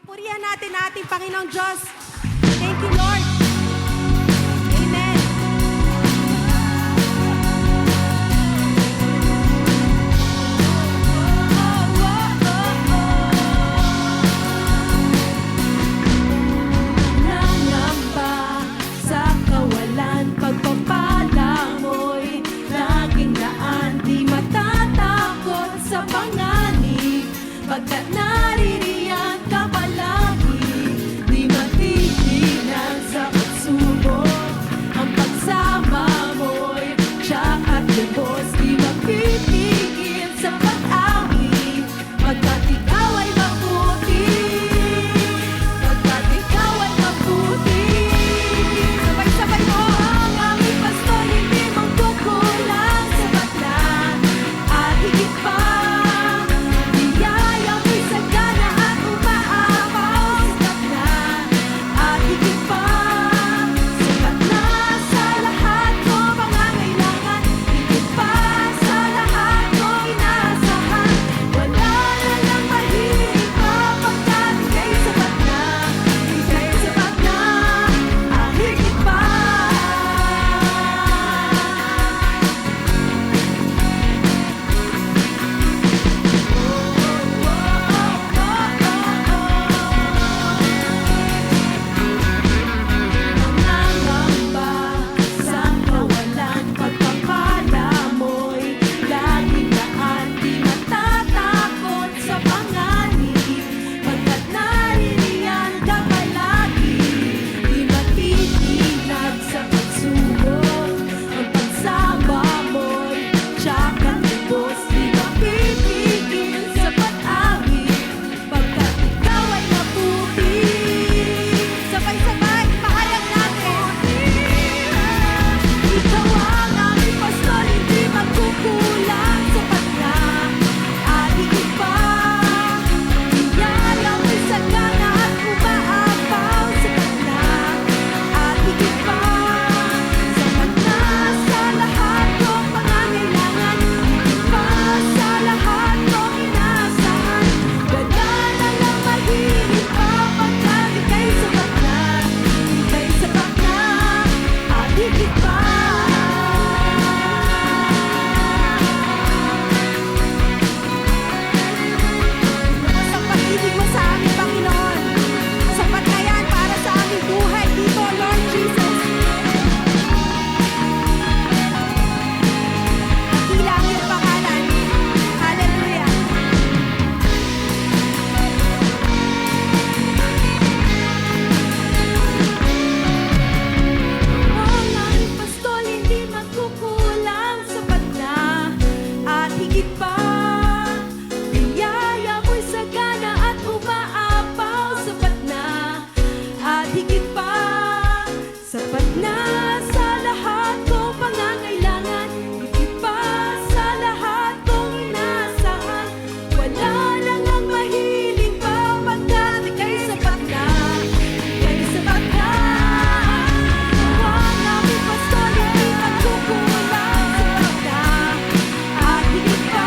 Papurihan natin ating Panginoong Diyos. Thank you, Lord. Amen. Nangamba sa kawalan, pagpapala mo'y laging daan, di matatakot sa panganib, pagkat naririyan ka palagi, di matitinag sa pagsubok. Ang pagsama mo'y siya at lubos, di magpipigil sa pag-awit, pagkat ikaw ay mabuti, pagkat ikaw ay mabuti. Sabay-sabay mo ang aming pastor, hindi magkukulang, sapat na at higit pa. Biyaya mo'y sagana at umaapaw, sapat na at higit pa. Sapat na sa lahat ko pangangailangan, higit pa sa lahat ko inaasahan. Wala na lang mahilig pa, pagkat ika'y sapat na, ika'y sapat na at higit pa. Nangangamba sa kawalan, pagpapala mo'y laging daan, di matatakot sa panganib, pagkat naririyan ka palagi, di matitinag sa pagsubok. Ang pagsama mo'y tiyak at lubos, di mapipigil sa pag-awit, pagkat ikaw ay mabuti. Sabay-sabay, pahayag natin. Ikaw ang aming pastor, hindi magkukulang, sapat na at higit pa. Biyaya mo'y sagana at umaapaw, sapat na at higit pa. Sapat na sa lahat kong pangangailangan, higit pa sa lahat kong inaasahan. Wala na lang mahilig pa, pagkat ika'y sapat na, ika'y sapat na at higit pa. Sa pag-ibig mo sa amin, Panginoon, sapat na yan para sa aming buhay dito, Lord Jesus. Dakila ang iyong pangalan. Hallelujah. Ang aming pastol, hindi magkukulang, sapat na at higit pa. Biyaya mo'y sagana at umaapaw, sapat na at higit pa. Sapat na sa lahat kong pangangailangan, higit pa sa lahat kong inaasahan. Wala na lang mahiling pa, pagkat ika'y sapat na, ika'y sapat na. Ang aming pastor, hindi magkukulang, sapat na at higit pa.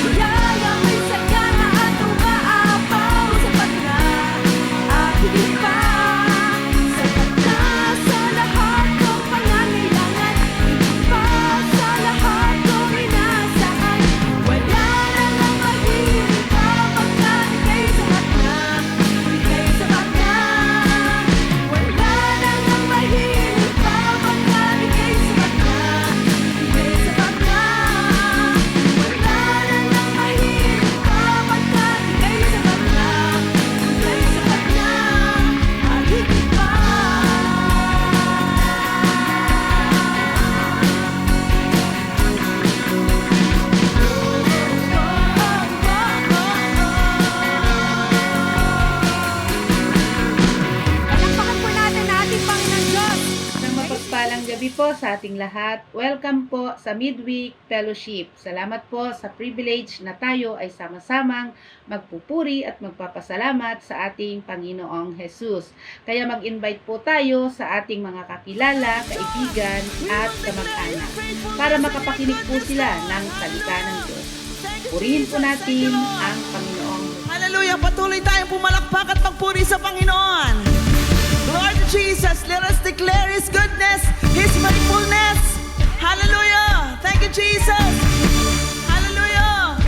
Biyaya mo'y sagana at umaapaw, sapat na at higit pa. Sapat na sa lahat kong pangangailangan, higit pa sa lahat kong inaasahan. Wala na lang mahilig pa, pagkat ika'y sapat na, ika'y sapat na. Wala na lang mahilig pa, pagkat ika'y sapat na, ika'y sapat na. Wala na lang mahilig pa, pagkat ika'y sapat na, ika'y sapat na at higit pa. Palakpakan po natin ang ating Panginoong Diyos. Isang mapagpalang gabi po sa ating lahat. Welcome po sa Midweek Fellowship. Salamat po sa privilege na tayo ay sama-samang magpupuri at magpapasalamat sa ating Panginoong Jesus. Kaya mag-invite po tayo sa ating mga kakilala, kaibigan at kamag-anak para makapakinig po sila ng salita ng Diyos. Purihin po natin ang Panginoong Jesus. Hallelujah! Patuloy tayong pumalakpak at magpuri sa Panginoon. Lord Jesus, let us declare His goodness, His faithfulness. Hallelujah! Thank you, Jesus. Hallelujah!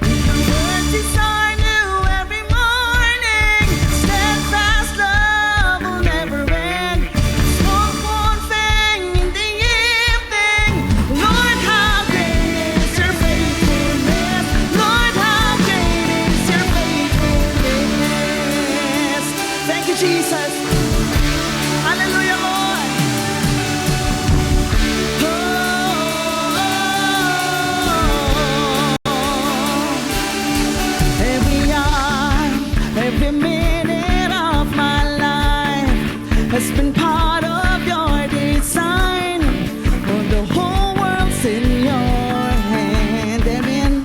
Your mercies are new every morning. Steadfast love will never end. Hope won't fade in the evening. Lord, how great is your faithfulness. Lord, how great is your faithfulness. Thank you, Jesus. Hallelujah, Lord. Every hour, every minute of my life has been part of your design. For the whole world's in your hand. Amen.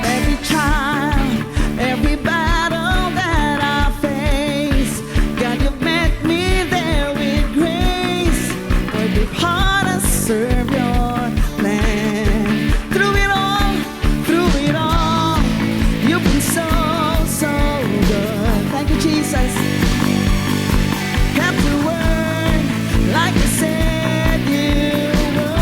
Every trial, every battle that I face, God, you've met me there with grace. Every heart I serve your plan. Through it all, you've been so, so good. Thank you, Jesus. Kept your word like you said you would.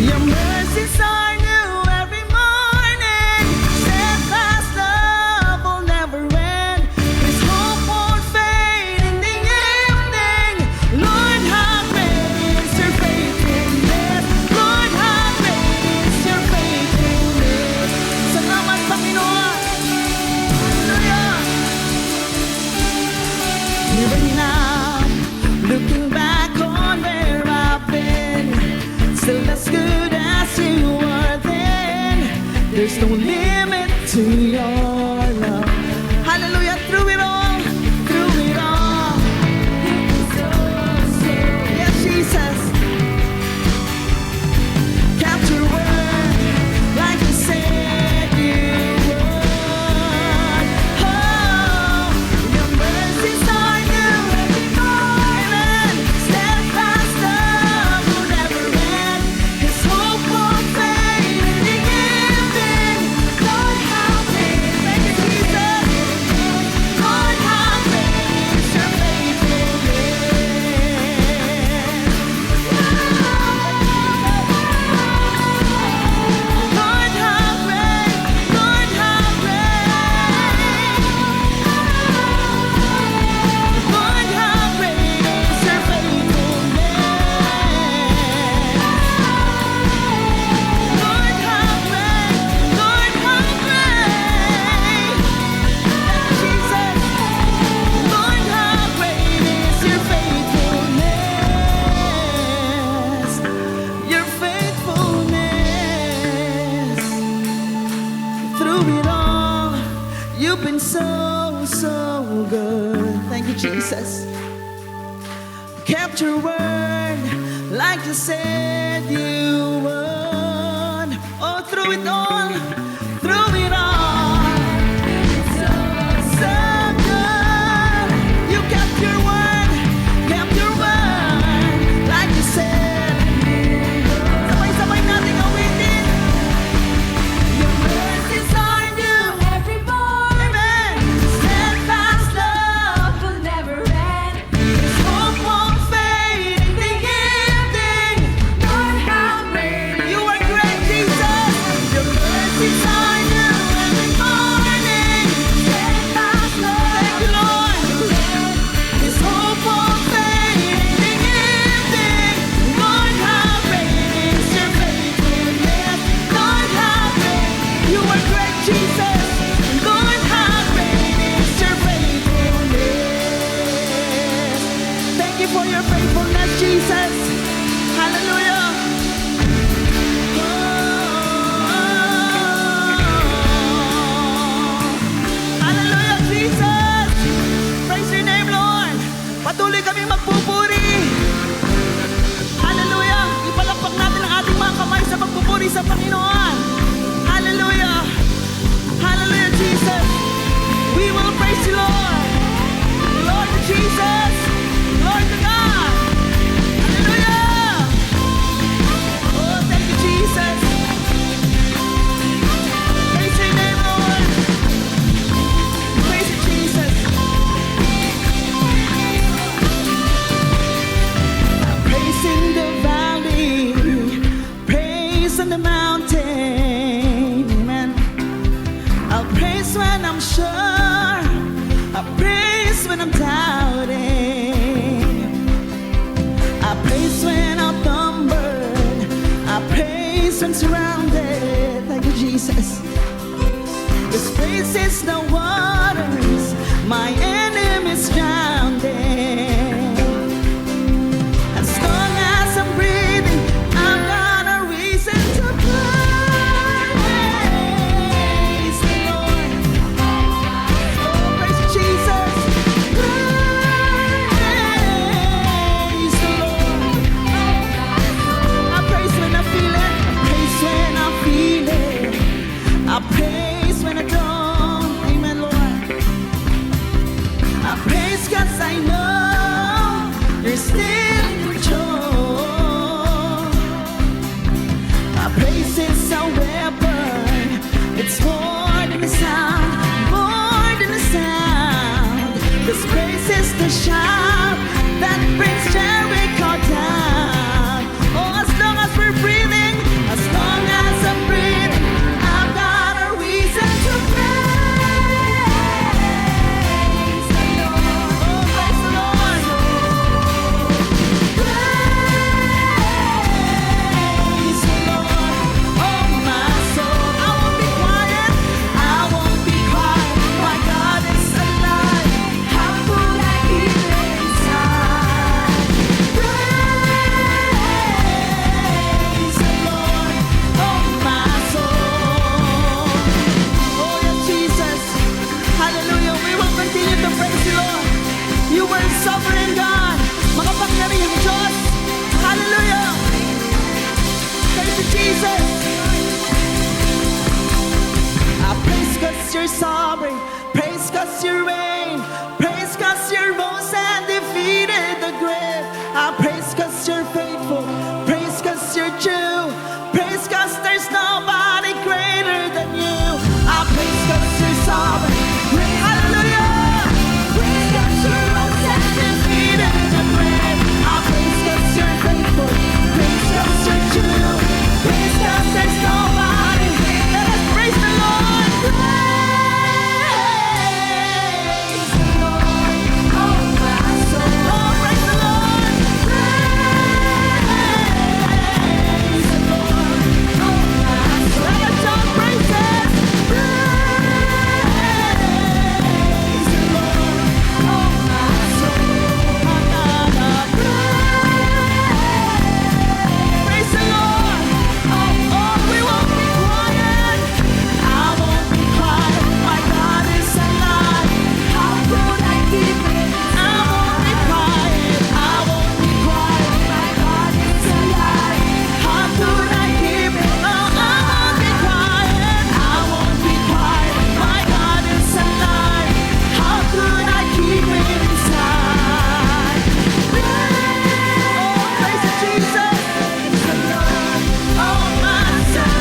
Your mercies are new every morning. Steadfast love will never end. His hope won't fade in the evening. Lord, how great is your faithfulness. Lord, how great is your faithfulness. Salamat, Panginoon. Hallelujah. Even now, looking back on where I've been, still as good as you were then. There's no limit to your love. Hallelujah, through it all, through it all. Yes, Jesus. Kept your word like you said you would. Oh, your mercies are new every morning. Steadfast love will never end. His hope won't fade in the evening. Lord, how great, thank you, Jesus. Lord, how great is your faithfulness. Lord, how great, Lord, how great. Lord, how great is your faithfulness. Lord, how great, Lord, how great. Jesus, Lord, how great is your faithfulness. Your faithfulness. Through it all, you've been so, so good. Thank you, Jesus. Kept your word like you said you would. Oh, through it all, through it all. So good. You kept your word like you said. Sabay-sabay nating awitin. Your mercies are new Every morning, Amen. Steadfast love will never end. His hope won't fade in the evening. Lord, how great You are great, Jesus. Your mercies praise when surrounded. Thank you, Jesus. This praise is the waters my enemies drowning. As long as I'm breathing, I've got a reason to praise the Lord. Oh, praise you, Jesus. Praise the Lord. I praise when I feel it. Praise when I feel it. I praise when I don't. Amen, Lord. I praise 'cause I know you're still in control. My praise is a weapon. It's more than a sound, more than a sound. This praise is the shout that brings Jericho down. Oh, as long as we're breathing, as long as I'm breathing, I've got a reason to praise the Lord. Oh, praise the Lord. Praise the Lord. Oh, my soul. I won't be quiet. I won't be quiet. My God is alive. How could I keep it inside? Praise the Lord. Oh, my soul. Oh, yes, Jesus. Hallelujah. We will continue to praise you, Lord. You were sovereign God. Makapangyarihang Diyos. Hallelujah. Praise you, Jesus. I praise 'cause you're sovereign. Praise 'cause you reign. Praise 'cause you rose and defeated the grave. I praise 'cause you're faithful. Praise 'cause you're true. Praise 'cause there's nobody greater than you. I praise 'cause you're sovereign. Hallelujah. Praise 'cause you rose and defeated the grave. I praise 'cause you're faithful. Praise 'cause you're true. Praise 'cause there's nobody. Let us praise the Lord. Praise the Lord. Oh, my soul. Oh, praise the Lord. Praise the Lord. Oh, my soul. Let us all praise Him. Praise the Lord. Oh, my soul. Praise the Lord. Oh, we won't be quiet. I won't be quiet. My God is alive. How could I keep it? I won't be quiet. I won't be quiet. My God is alive. How could I keep it? Oh, I won't be quiet. I won't be quiet. My God is alive. How could I keep it inside? Oh, praise you, Jesus. Oh, my soul.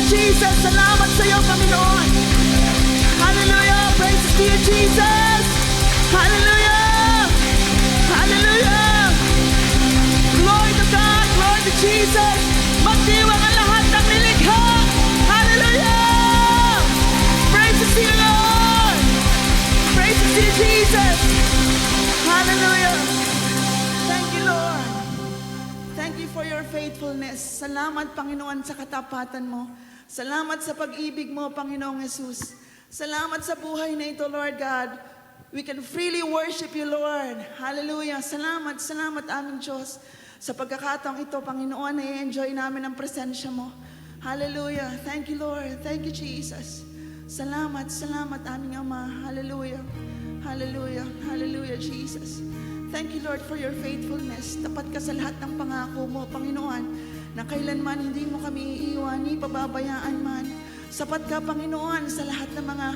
Jesus, salamat sa iyo, Panginoon. Hallelujah, praise to you, Jesus. Hallelujah, hallelujah. Glory to God, glory to Jesus. Magdiwang ang lahat ng nilikha. Hallelujah. Praise to you, Lord. Praise to you, Jesus. Hallelujah. Thank you, Lord. Thank you for your faithfulness. Salamat, Panginoon, sa katapatan mo. Salamat sa pag-ibig mo, Panginoong Jesus. Salamat sa buhay na ito, Lord God. We can freely worship you, Lord. Hallelujah. Salamat, salamat aming Diyos. Sa pagkakataong ito, Panginoon, i-enjoy namin ang presensya mo. Hallelujah. Thank you, Lord. Thank you, Jesus. Salamat, salamat aming Ama. Hallelujah. Hallelujah. Hallelujah, Jesus. Thank you, Lord, for your faithfulness. Tapat ka sa lahat ng pangako mo, Panginoon, na kailanman hindi mo kami iiwan, ni pababayaan man. Sapat ka, Panginoon, sa lahat ng mga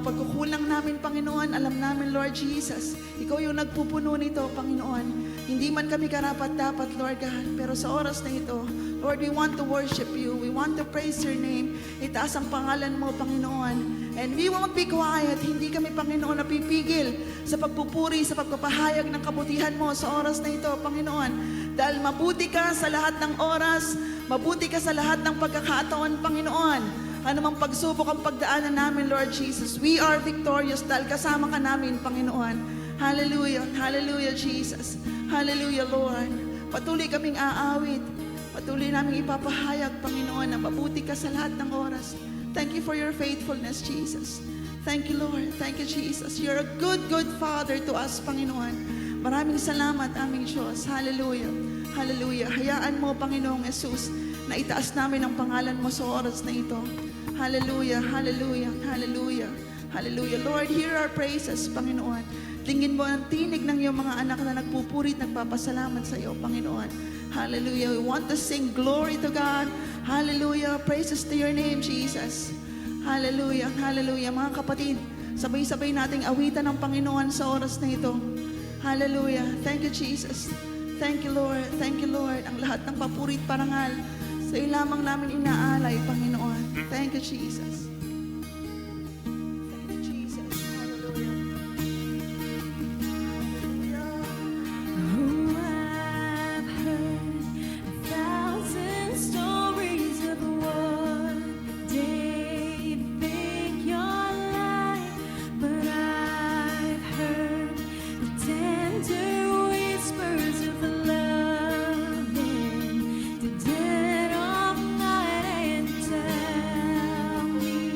pagkukulang namin, Panginoon. Alam namin, Lord Jesus, Ikaw yung nagpupuno nito, Panginoon. Hindi man kami karapat-dapat, Lord God, pero sa oras na ito, Lord, we want to worship you. We want to praise your name. Itaas ang pangalan mo, Panginoon. And we won't be quiet. Hindi kami, Panginoon, napipigil sa pagpupuri, sa pagpapahayag ng kabutihan mo sa oras na ito, Panginoon. Dahil mabuti ka sa lahat ng oras, mabuti ka sa lahat ng pagkakataon, Panginoon. Anumang pagsubok ang pagdaanan namin, Lord Jesus, we are victorious dahil kasama ka namin, Panginoon. Hallelujah, hallelujah, Jesus. Hallelujah, Lord. Patuloy kaming aawit. Patuloy namin ipapahayag, Panginoon, na mabuti ka sa lahat ng oras. Thank you for your faithfulness, Jesus. Thank you, Lord. Thank you, Jesus. You're a good, good Father to us, Panginoon. Maraming salamat, aming Diyos. Hallelujah. Hallelujah. Hayaan mo, Panginoong Jesus, na itaas namin ang pangalan mo sa oras na ito. Hallelujah. Hallelujah. Hallelujah. Hallelujah. Lord, hear our praises, Panginoon. Tingin mo ang tinig ng iyong mga anak na nagpupuri at nagpapasalamat sa iyo, Panginoon. Hallelujah. We want to sing glory to God. Hallelujah. Praises to your name, Jesus. Hallelujah. Hallelujah. Mga kapatid, sabay-sabay nating awitan ng Panginoon sa oras na ito. Hallelujah. Thank you, Jesus. Thank you, Lord. Thank you, Lord. Ang lahat ng papuri at parangal sa iyo lamang namin inaalay, Panginoon. Thank you, Jesus. Thank you, Jesus. Hallelujah. Oh, I've heard 1,000 stories of what David your life, but I've heard the tender whispers of the love in the dead of night, and tell me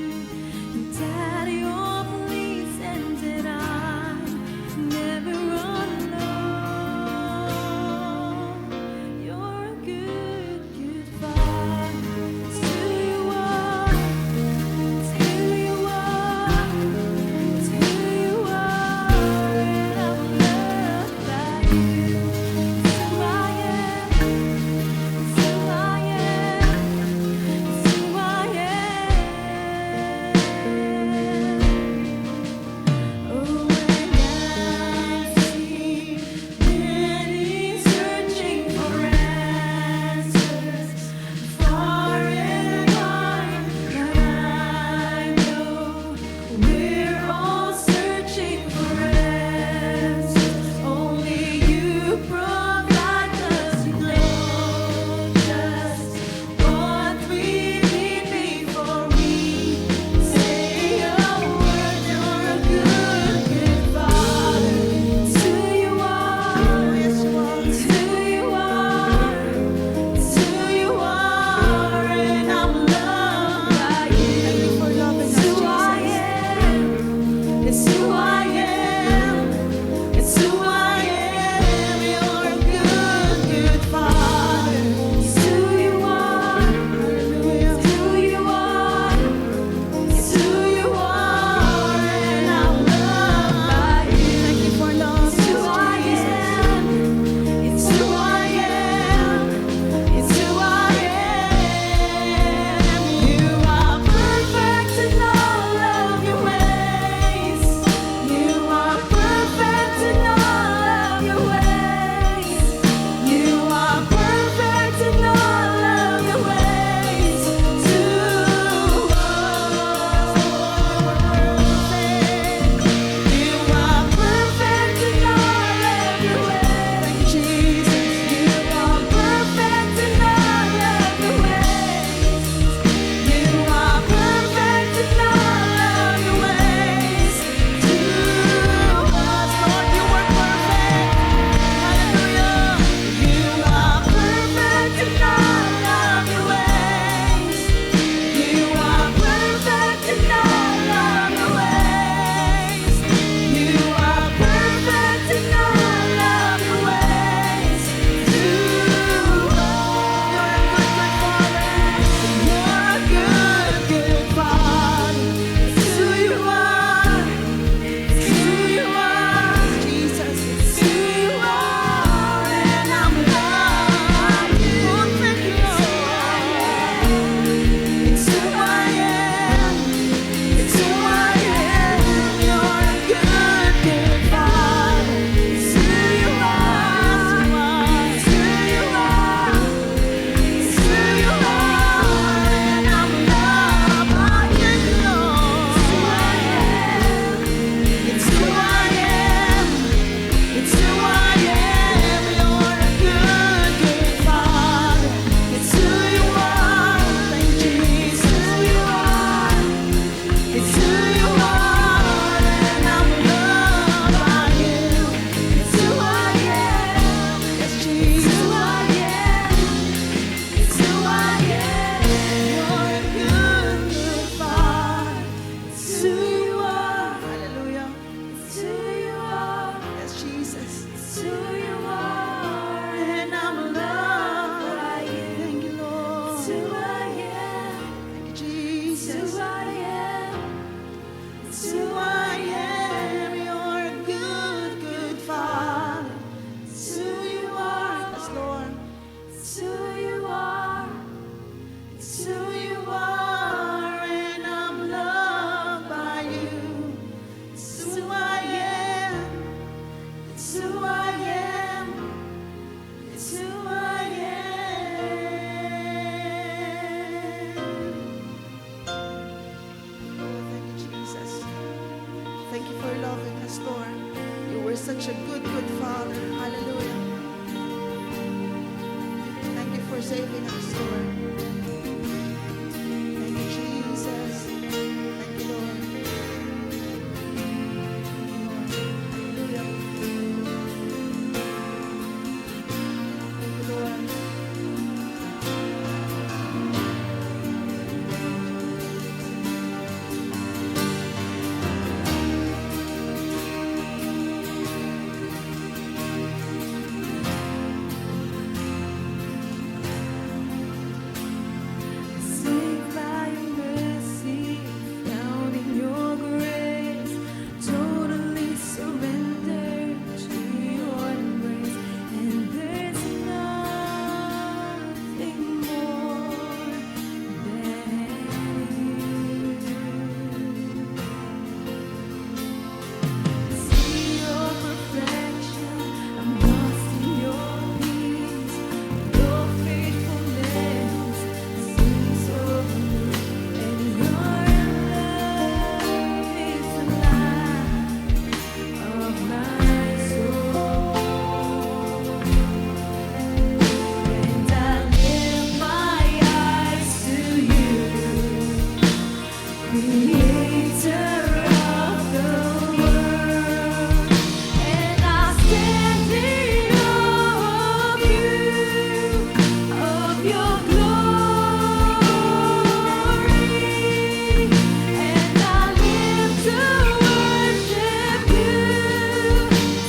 who you are. Hallelujah. It's who you are. Yes, Jesus. It's who you are. And I'm loved by you. Thank you, Lord. It's who I am. Thank you, It's Jesus. who I am. It's It's who I am. You're a good, good Father. It's who you are. Yes, Lord. It's who you are. It's who you are. And I'm loved by you. It's who I am. It's who I am. It's who I am. Oh, thank you, Jesus. Thank you for loving us, Lord. You were such a good, good Father. Hallelujah. Thank you for saving us, Lord. Thank you, Jesus. Thank you, Lord. Hallelujah. Thank you, Lord. Saved by your mercy, found in your grace, totally surrendered to your embrace, and there's nothing more than you. See your perfection, I'm lost in your peace, your faithfulness sings over me, and your love is the light of my soul. And I lift my eyes to you, Creator of the world, and I stand in awe of you, of your glory, and I live to worship you,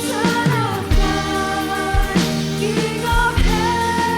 Son of God, King of heaven.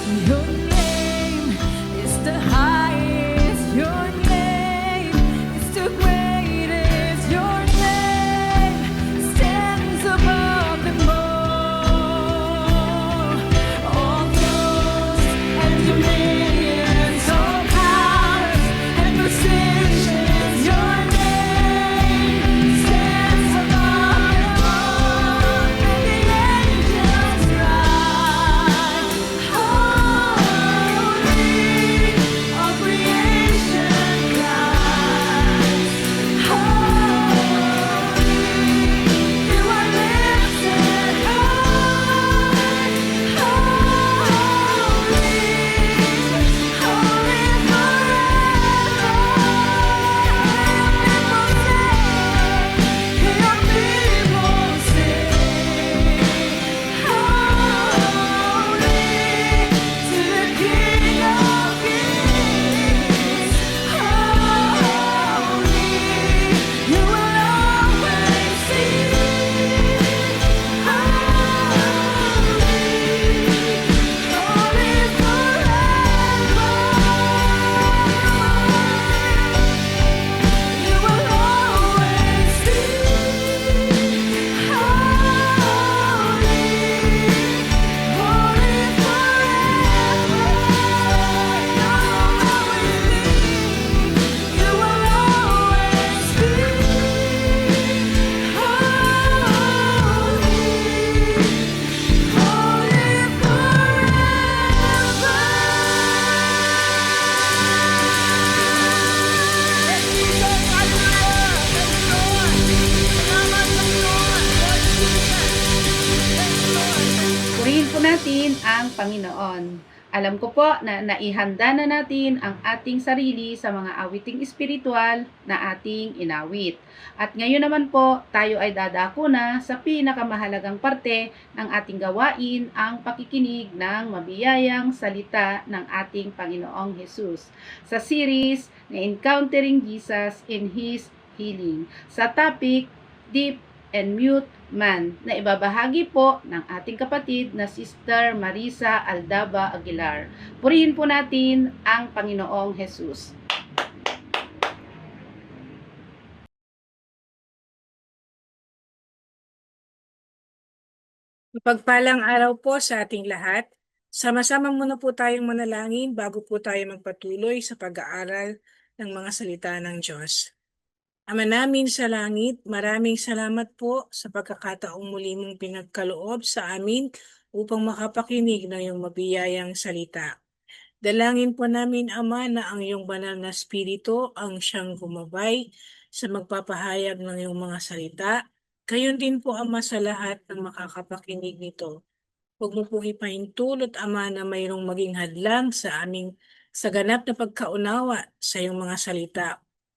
Your name is the highest. Your name is the greatest. Your name stands above them all. All thrones and dominions, all powers and positions. Your name stands above them all. And the angels cry, holy, all creation cries, holy, you are lifted high, holy, Purihin po natin ang Panginoon. Alam ko po na naihanda na natin ang ating sarili sa mga awiting espiritual na ating inawit. At ngayon naman po, tayo ay dadako na sa pinakamahalagang parte ng ating gawain, ang pakikinig ng mabiyayang salita ng ating Panginoong Jesus sa series na Encountering Jesus in His Healing sa topic Deep and Mute Man na ibabahagi po ng ating kapatid na Sister Marisa Aldaba Aguilar. Purihin po natin ang Panginoong Jesus. Mapagpalang araw po sa ating lahat. Sama-sama muna po tayong manalangin bago po tayo magpatuloy sa pag-aaral ng mga salita ng Diyos. Ama namin sa langit, maraming salamat po sa pagkakataong muli mong pinagkaloob sa amin upang makapakinig ng iyong mabiyayang salita. Dalangin po namin, Ama, na ang iyong banal na spirito ang siyang gumabay sa magpapahayag ng iyong mga salita. Gayon din po, Ama, sa lahat ng makakapakinig nito. Huwag mo pong ipahintulot, Ama, na mayroong maging hadlang sa aming sa ganap na pagkaunawa sa iyong mga salita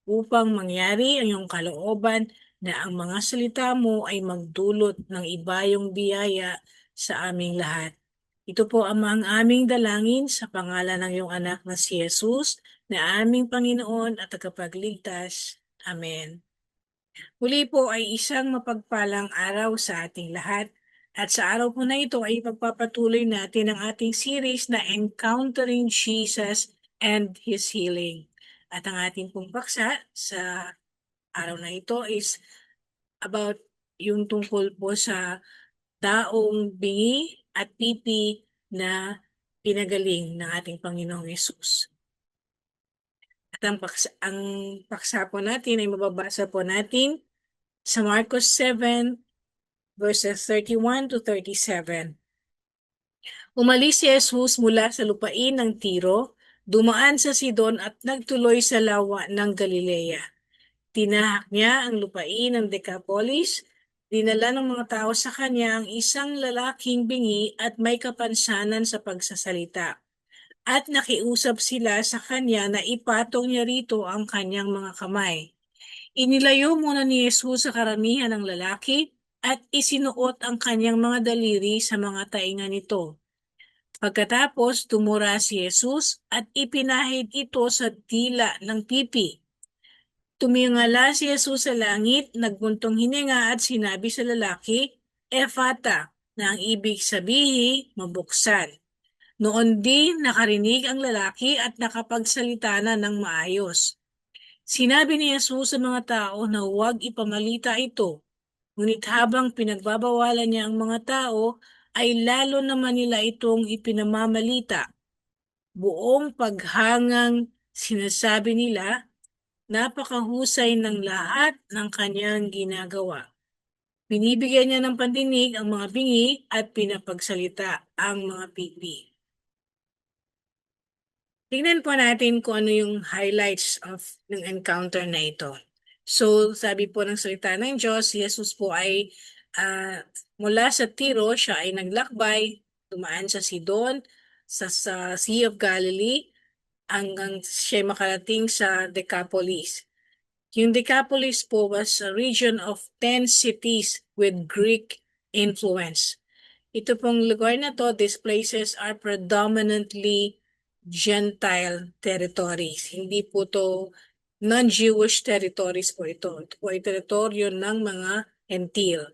upang mangyari ang iyong kalooban na ang mga salita mo ay magdulot ng ibayong biyaya sa aming lahat. Ito po, Ama, ang aming dalangin sa pangalan ng iyong anak na si Jesus, na aming Panginoon at tagapagligtas. Amen. Muli po ay isang mapagpalang araw sa ating lahat. At sa araw po na ito ay pagpapatuloy natin ang ating series na Encountering Jesus and His Healing. At ang ating pong paksa sa araw na ito is about yung tungkol po sa taong bingi at pipi na pinagaling ng ating Panginoong Yesus. At ang paksa po natin ay mababasa po natin sa Marcos 7 verses 31 to 37. Umalis si Jesus mula sa lupain ng Tiro, dumaan sa Sidon at nagtuloy sa lawa ng Galilea. Tinahak niya ang lupain ng Decapolis, dinala ng mga tao sa kanya ang isang lalaking bingi at may kapansanan sa pagsasalita. At nakiusap sila sa kanya na ipatong niya rito ang kanyang mga kamay. Inilayo muna ni Jesus sa karamihan ng lalaki at isinuot ang kanyang mga daliri sa mga tainga nito. Pagkatapos, tumura si Jesus at ipinahid ito sa dila ng pipi. Tumingala si Jesus sa langit, nagbuntong hininga at sinabi sa lalaki, Ephata, na ang ibig sabihin, mabuksan. Noon din nakarinig ang lalaki at nakapagsalita na ng maayos. Sinabi ni Jesus sa mga tao na huwag ipamalita ito. Ngunit habang pinagbabawalan niya ang mga tao, ay lalo naman nila itong ipinamamalita. Buong paghangang sinasabi nila, napakahusay ng lahat ng kanyang ginagawa. Binibigyan niya ng pandinig ang mga bingi at pinapagsalita ang mga pipi. Tingnan po natin kung ano yung highlights ng encounter na ito. So, sabi po ng salita ng Diyos, si Jesus po ay mula sa Tiro, siya ay naglakbay, dumaan sa Sidon, sa Sea of Galilee, hanggang siya makarating sa Decapolis. Yung Decapolis po was a region of 10 cities with Greek influence. Ito pong lugar na to, these places are predominantly Gentile territories. Hindi po to non-Jewish territories po ito. Ito po ay teritoryo ng mga Hentil.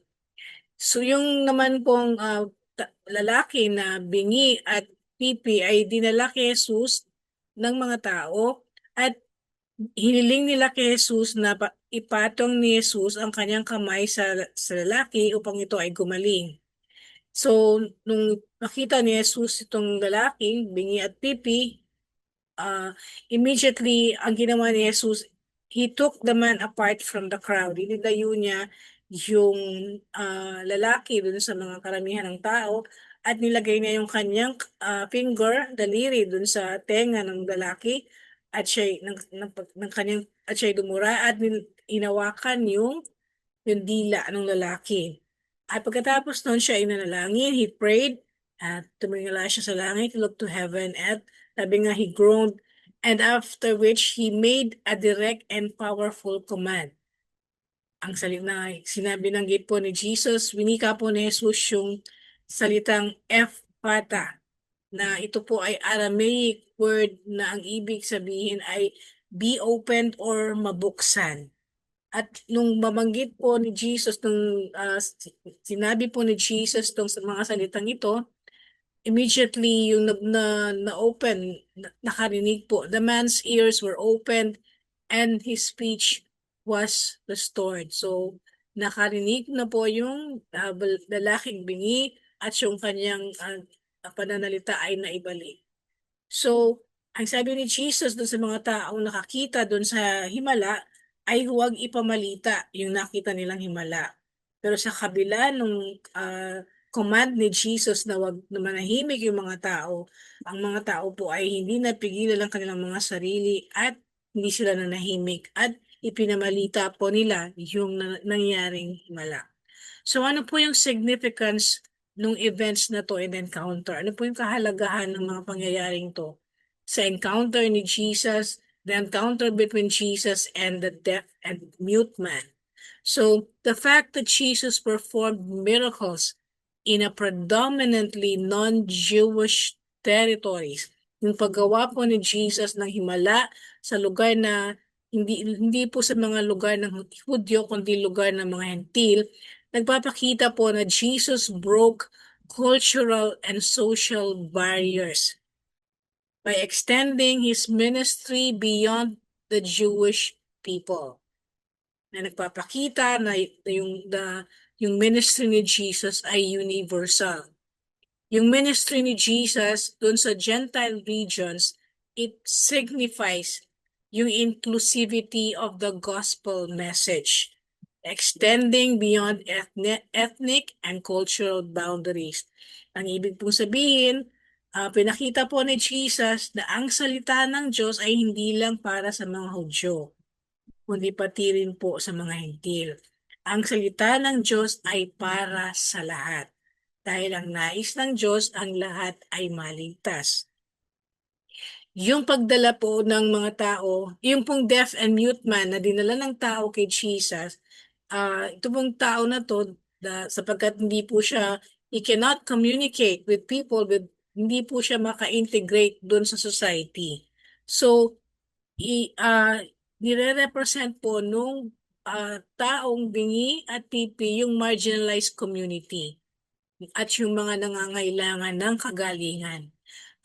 So yung naman pong lalaki na bingi at pipi ay dinala kay Jesus ng mga tao at hiniling nila kay Jesus na ipatong ni Jesus ang kanyang kamay sa lalaki upang ito ay gumaling. So, nung nakita ni Jesus itong lalaking, bingi at pipi, immediately, ang ginawa ni Jesus, he took the man apart from the crowd. Inilayo niya yung lalaki dun sa mga karamihan ng tao at nilagay niya yung kanyang finger, daliri dun sa tenga ng lalaki at siya ng kanyang at siya dumura at inawakan yung dila ng lalaki. At pagkatapos noon siya ay nanalangin, he prayed, at tumingala siya sa langit, he looked to heaven, at sabi nga he groaned, and after which he made a direct and powerful command. Ang salita sinabi ng gate po ni Jesus, winika po ni Jesus yung salitang Ephphatha, na ito po ay Aramaic word na ang ibig sabihin ay be opened or mabuksan. At nung mabanggit po ni Jesus, nung sinabi po ni Jesus tong sa mga salitang ito, immediately yung na-open, nakarinig po. The man's ears were opened and his speech was restored. So, nakarinig na po yung lalaking bingi at yung kanyang pananalita ay naibalik. So, ang sabi ni Jesus doon sa mga taong nakakita doon sa himala, ay huwag ipamalita yung nakita nilang himala. Pero sa kabila nung command ni Jesus na huwag na manahimik yung mga tao, ang mga tao po ay hindi napigilan ang kanilang mga sarili at hindi sila nanahimik at ipinamalita po nila yung nangyaring himala. So ano po yung significance nung events na to and encounter? Ano po yung kahalagahan ng mga pangyayaring to? Sa encounter ni Jesus, the encounter between Jesus and the deaf and mute man. So, the fact that Jesus performed miracles in a predominantly non-Jewish territories, yung paggawa po ni Jesus ng himala sa lugar na hindi po sa mga lugar ng Hudyo, kundi lugar ng mga Hentil, nagpapakita po na Jesus broke cultural and social barriers by extending his ministry beyond the Jewish people. Na nagpapakita na yung ministry ni Jesus ay universal. Yung ministry ni Jesus dun sa Gentile regions, it signifies yung inclusivity of the gospel message, extending beyond ethnic and cultural boundaries. Ang ibig pong sabihin, pinakita po ni Jesus na ang salita ng Diyos ay hindi lang para sa mga Hudyo, kundi pati rin po sa mga Hentil. Ang salita ng Diyos ay para sa lahat. Dahil ang nais ng Diyos, ang lahat ay maligtas. Yung pagdala po ng mga tao, yung pong deaf and mute man na dinala ng tao kay Jesus, ito pong tao na to, sapagkat hindi po siya, he cannot communicate with people, hindi po siya maka-integrate doon sa society. So, nire-represent po nung taong bingi at pipi yung marginalized community at yung mga nangangailangan ng kagalingan.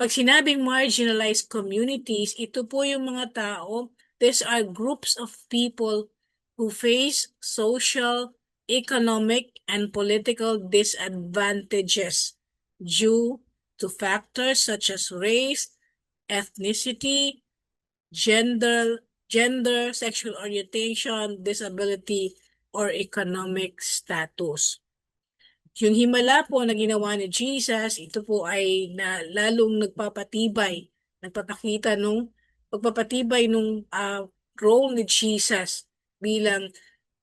Pag sinabing marginalized communities, ito po yung mga tao, these are groups of people who face social, economic, and political disadvantages due to factors such as race, ethnicity, gender, sexual orientation, disability, or economic status. Yung himala po na ginawa ni Jesus, ito po ay lalong nagpapakita nung pagpapatibay nung role ni Jesus bilang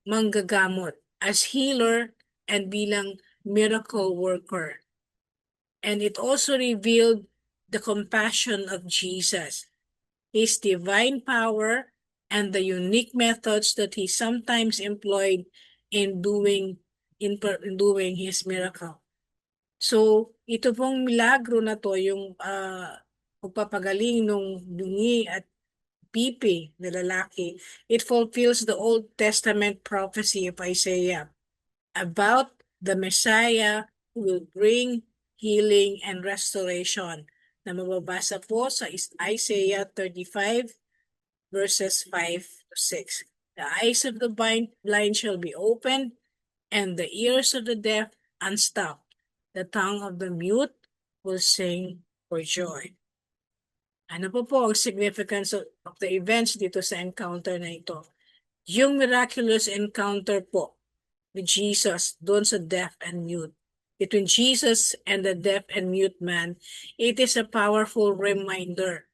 manggagamot, as healer, and bilang miracle worker. And it also revealed the compassion of Jesus, his divine power, and the unique methods that he sometimes employed in doing his miracle. So, ito pong milagro na to, yung pagpapagaling ng dungi at pipi na lalaki, it fulfills the Old Testament prophecy of Isaiah about the Messiah who will bring healing and restoration na mababasa po sa Isaiah 35 verses 5 to 6. The eyes of the blind shall be opened, and the ears of the deaf unstopped. The tongue of the mute will sing for joy. Ano po ang significance of the events dito sa encounter na ito? Yung miraculous encounter po ni Jesus doon sa deaf and mute. Between Jesus and the deaf and mute man, it is a powerful reminder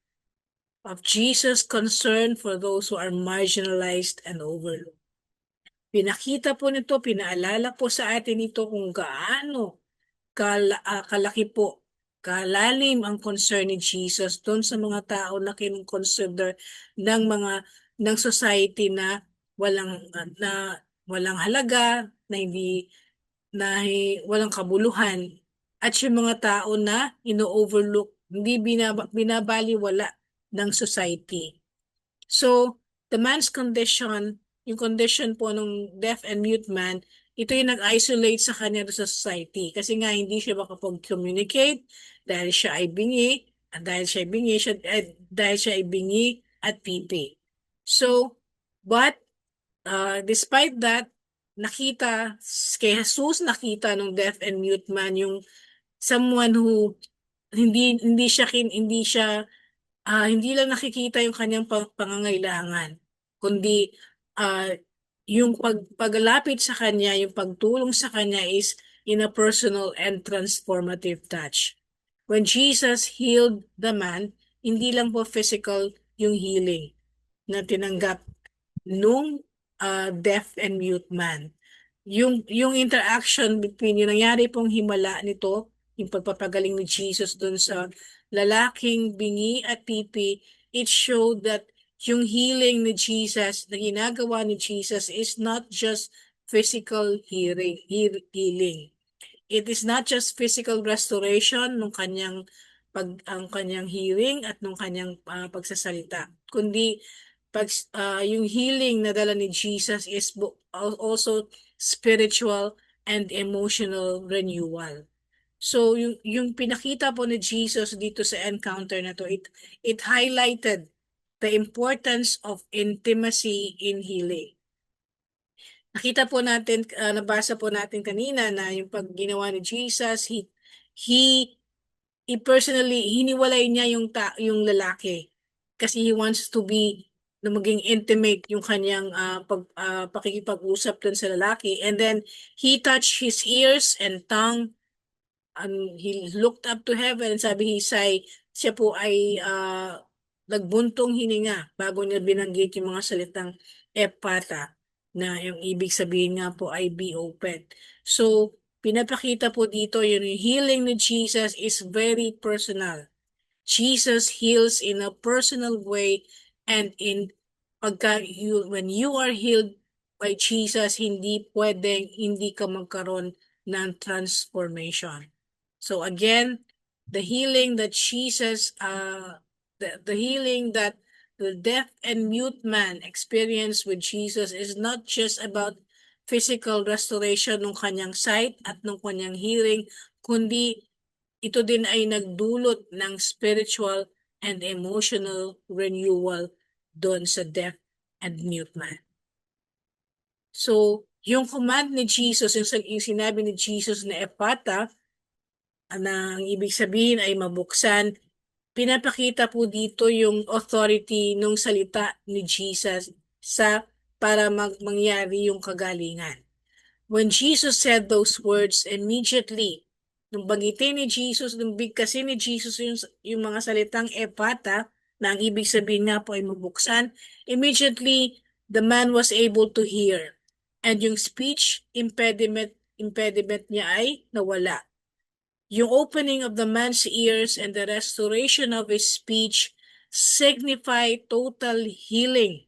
of Jesus' concern for those who are marginalized and overlooked. Pinakita po nito, pinaalala po sa atin ito kung gaano kalaki po, kalalim ang concern ni Jesus doon sa mga tao na kinonsider ng society na walang halaga, walang kabuluhan, at yung mga tao na ino-overlook, hindi binabaliwala ng society. So, the man's condition, yung condition po ng deaf and mute man, ito yung nag-isolate sa kanya sa society. Kasi nga, hindi siya makapag-communicate dahil siya ay bingi, dahil siya ay bingi at pipi. So, but, despite that, kay Jesus nakita ng deaf and mute man yung someone who hindi lang nakikita yung kanyang pangangailangan, kundi yung paglapit sa kanya, yung pagtulong sa kanya is in a personal and transformative touch. When Jesus healed the man, hindi lang po physical yung healing na tinanggap nung deaf and mute man. Yung interaction between yung nangyari pong himala nito, yung pagpapagaling ni Jesus dun sa lalaking bingi at pipi, it showed that yung healing ni Jesus, na ginagawa ni Jesus is not just physical healing. It is not just physical restoration ng ang kanyang healing at ng kanyang pagsasalita, kundi yung healing na dala ni Jesus is also spiritual and emotional renewal. So yung pinakita po ni Jesus dito sa encounter na to, it highlighted the importance of intimacy in healing. Nakita po natin, nabasa po natin kanina na yung pag ginawa ni Jesus, he personally hiniwalay niya yung lalaki kasi he wants to be na maging intimate yung kanyang pakikipag-usap dun sa lalaki, and then he touched his ears and tongue, and he looked up to heaven, sabi siya po ay nagbuntong hininga bago niya binanggit yung mga salitang epata, na yung ibig sabihin nga po ay be open. So, pinapakita po dito yung healing ni Jesus is very personal. Jesus heals in a personal way, and when you are healed by Jesus, hindi ka magkaroon ng transformation. So again, the healing that Jesus, the healing that the deaf and mute man experienced with Jesus is not just about physical restoration ng kanyang sight at ng kanyang hearing, kundi ito din ay nagdulot ng spiritual and emotional renewal doon sa deaf and mute man. So, yung command ni Jesus, yung sinabi ni Jesus na epata, na ang ibig sabihin ay mabuksan, pinapakita po dito yung authority ng salita ni Jesus para mangyari yung kagalingan. When Jesus said those words, immediately, nung banggitin ni Jesus, nung bigkasin ni Jesus yung mga salitang epata, na ang ibig sabihin nga po ay mabuksan, immediately, the man was able to hear. And yung speech impediment niya ay nawala. Yung opening of the man's ears and the restoration of his speech signify total healing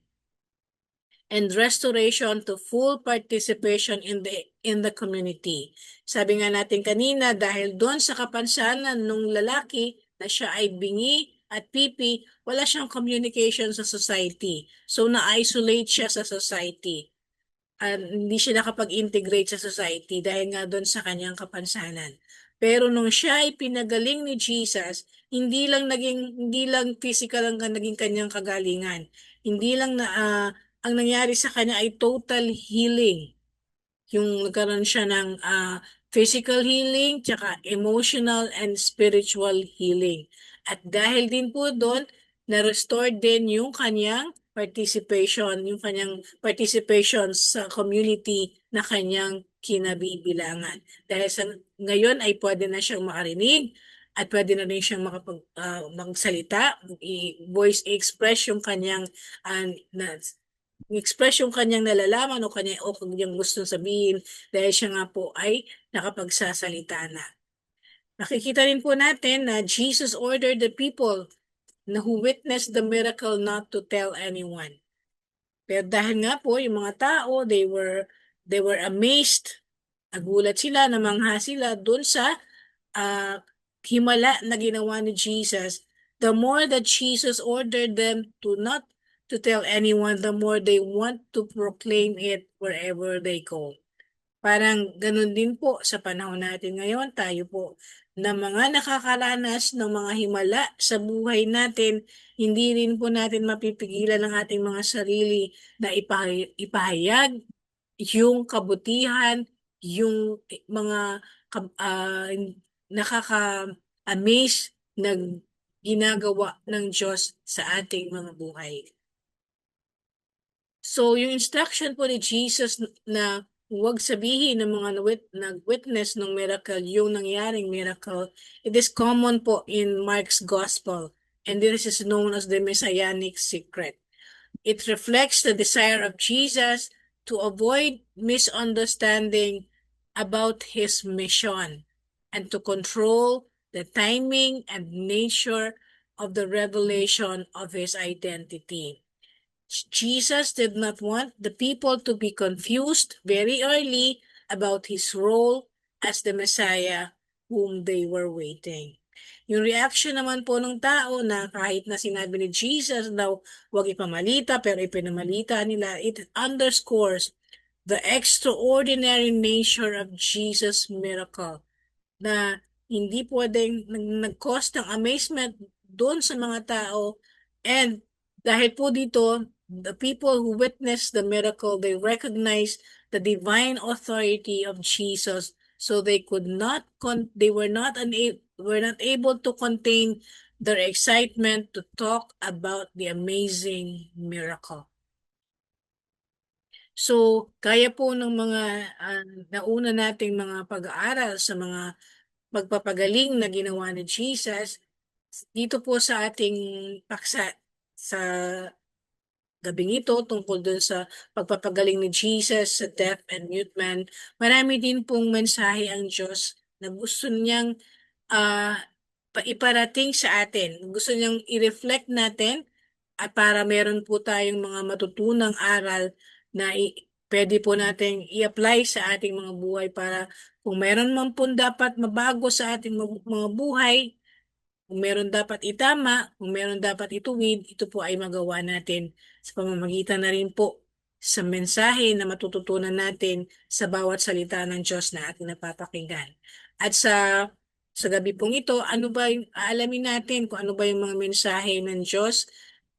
and restoration to full participation in the community. Sabi nga natin kanina, dahil doon sa kapansanan ng lalaki na siya ay bingi at pipi, wala siyang communication sa society. So na-isolate siya sa society. Hindi siya nakapag-integrate sa society dahil nga doon sa kanyang kapansanan. Pero nung siya ay pinagaling ni Jesus, hindi lang physical ang naging kanyang kagalingan. Hindi lang ang nangyari sa kanya ay total healing. Yung nagkaroon siya ng physical healing, tsaka emotional and spiritual healing. At dahil din po doon, na-restore din yung kanyang participation sa community na kanyang kinabibilangan. Dahil ngayon ay pwede na siyang makarinig at pwede na rin siyang magsalita, express yung kanyang nalalaman o kanyang gustong sabihin dahil siya nga po ay nakapagsasalita na. Nakikita rin po natin na Jesus ordered the people who witnessed the miracle not to tell anyone. Pero dahil nga po yung mga tao, they were amazed, nagulat sila, namangha sila doon sa himala na ginawa ni Jesus. The more that Jesus ordered them not to tell anyone, the more they want to proclaim it wherever they go. Parang ganun din po sa panahon natin ngayon, tayo po na mga nakakaranas ng mga himala sa buhay natin, hindi rin po natin mapipigilan ang ating mga sarili na ipahayag yung kabutihan, yung mga nakaka-amaze na ginagawa ng Diyos sa ating mga buhay. So, yung instruction po ni Jesus na huwag sabihin ng mga nag-witness ng miracle, yung nangyaring miracle, it is common po in Mark's Gospel, and this is known as the Messianic secret. It reflects the desire of Jesus to avoid misunderstanding about his mission and to control the timing and nature of the revelation of his identity. Jesus did not want the people to be confused very early about his role as the Messiah whom they were waiting. Yung reaction naman po ng tao na kahit na sinabi ni Jesus daw huwag ipamalita pero ipinamalita nila, it underscores the extraordinary nature of Jesus' miracle na hindi pwedeng nag-cause ng amazement doon sa mga tao, and dahil po dito, the people who witnessed the miracle, they recognized the divine authority of Jesus, so they were not able to contain their excitement to talk about the amazing miracle. So, kaya po ng mga nauna nating mga pag-aaral sa mga pagpapagaling na ginawa ni Jesus, dito po sa ating paksa sa gabing ito tungkol dun sa pagpapagaling ni Jesus sa deaf and mute man, marami din pong mensahe ang Diyos na gusto niyang iparating sa atin. Gusto niyang i-reflect natin at para meron po tayong mga matutunang aral na pwede po natin i-apply sa ating mga buhay para kung meron man po dapat mabago sa ating mga buhay, kung meron dapat itama, kung meron dapat ituwid, ito po ay magawa natin sa pamamagitan na rin po sa mensahe na matututunan natin sa bawat salita ng Diyos na ating napapakinggan. At sa Sa gabi pong ito, ano ba yung aalamin natin kung ano ba yung mga mensahe ng Diyos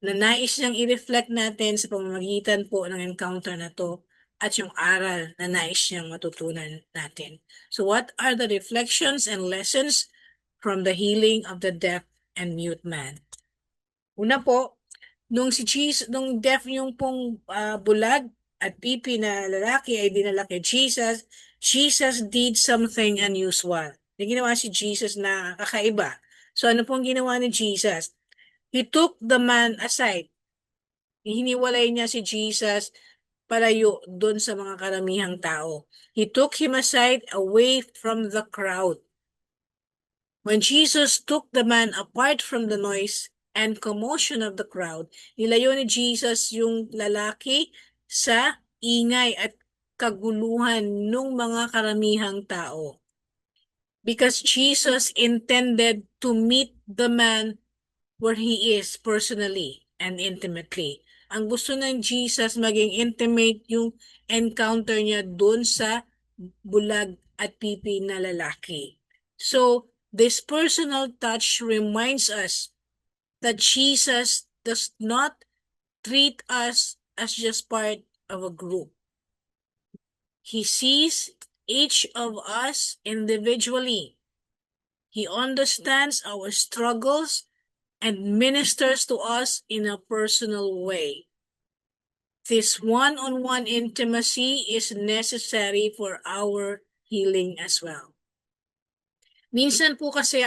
na nais niyang i-reflect natin sa pamamagitan po ng encounter na to at yung aral na nais niyang matutunan natin. So what are the reflections and lessons from the healing of the deaf and mute man? Una po, nung deaf yung pong bulag at pipi na lalaki ay dinala kay Jesus, Jesus did something unusual. May ginawa si Jesus na kakaiba. So ano pong ginawa ni Jesus? He took the man aside. Hiniwalay niya si Jesus palayo doon sa mga karamihang tao. He took him aside away from the crowd. When Jesus took the man apart from the noise and commotion of the crowd, nilayo ni Jesus yung lalaki sa ingay at kaguluhan ng mga karamihang tao. Because Jesus intended to meet the man where he is personally and intimately. Ang gusto ng Jesus maging intimate yung encounter niya doon sa bulag at pipi na lalaki. So, this personal touch reminds us that Jesus does not treat us as just part of a group. He sees each of us individually. He understands our struggles and ministers to us in a personal way. This one-on-one intimacy is necessary for our healing as well. Minsan po kasi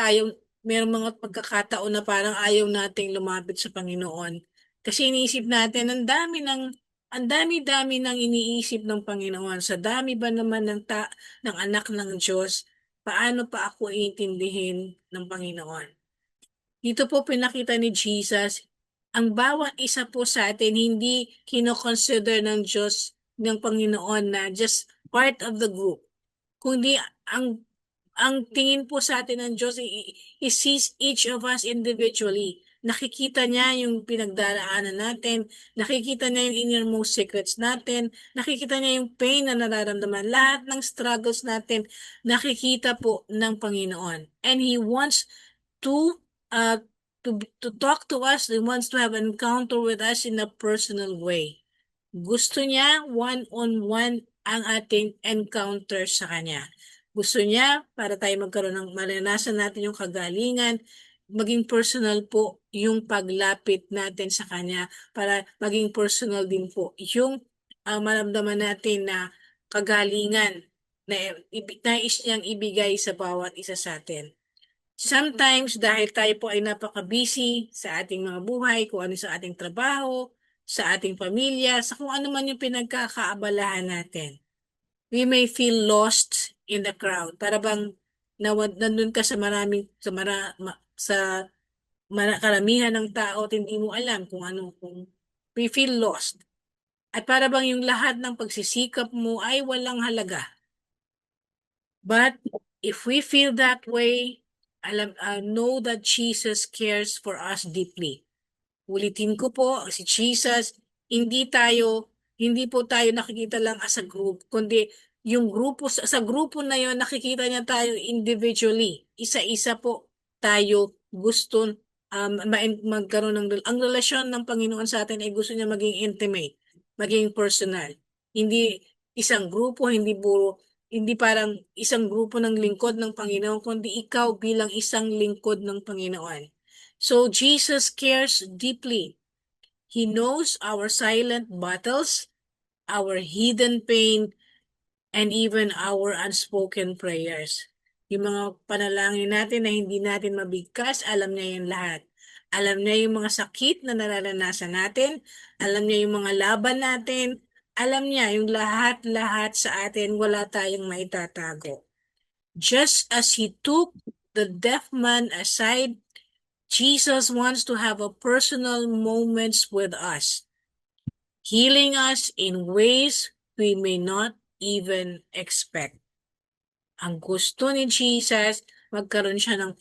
mayroong mga pagkakataon na parang ayaw nating lumapit sa Panginoon. Kasi iniisip natin, ang dami-dami ng iniisip ng Panginoon. Sa dami ba naman ng anak ng Diyos, paano pa ako iintindihin ng Panginoon? Dito po pinakita ni Jesus, ang bawat isa po sa atin hindi kinoconsider ng Diyos ng Panginoon na just part of the group. Kundi ang tingin po sa atin ng Diyos, He sees each of us individually. Nakikita niya yung pinagdaraanan natin, nakikita niya yung innermost secrets natin, nakikita niya yung pain na nararamdaman, lahat ng struggles natin, nakikita po ng Panginoon. And He wants to uh, to talk to us, He wants to have an encounter with us in a personal way. Gusto niya one-on-one ang ating encounter sa Kanya. Gusto niya para tayo magkaroon ng maranasan natin yung kagalingan, maging personal po yung paglapit natin sa Kanya para maging personal din po yung maramdaman natin na kagalingan na nais niyang ibigay sa bawat isa sa atin. Sometimes, dahil tayo po ay napaka-busy sa ating mga buhay, kung ano sa ating trabaho, sa ating pamilya, sa kung ano man yung pinagkakaabalahan natin, we may feel lost in the crowd. Para bang nandun ka sa karamihan ng tao at hindi mo alam kung we feel lost. At para bang yung lahat ng pagsisikap mo ay walang halaga. But if we feel that way, know that Jesus cares for us deeply. Ulitin ko po, si Jesus, hindi po tayo nakikita lang as a group, kundi yung grupo, sa grupo na yon nakikita niya tayo individually. Isa-isa po tayo gusto magkaroon ang relasyon ng Panginoon sa atin ay gusto niya maging intimate, maging personal. Hindi isang grupo, hindi parang isang grupo ng lingkod ng Panginoon, kundi ikaw bilang isang lingkod ng Panginoon. So Jesus cares deeply. He knows our silent battles, our hidden pain, and even our unspoken prayers. Yung mga panalangin natin na hindi natin mabigkas, alam niya yan lahat. Alam niya yung mga sakit na nararanasan natin, alam niya yung mga laban natin, alam niya yung lahat-lahat sa atin, wala tayong maitatago. Just as He took the deaf man aside, Jesus wants to have a personal moments with us, healing us in ways we may not even expect. Ang gusto ni Jesus, magkaroon ng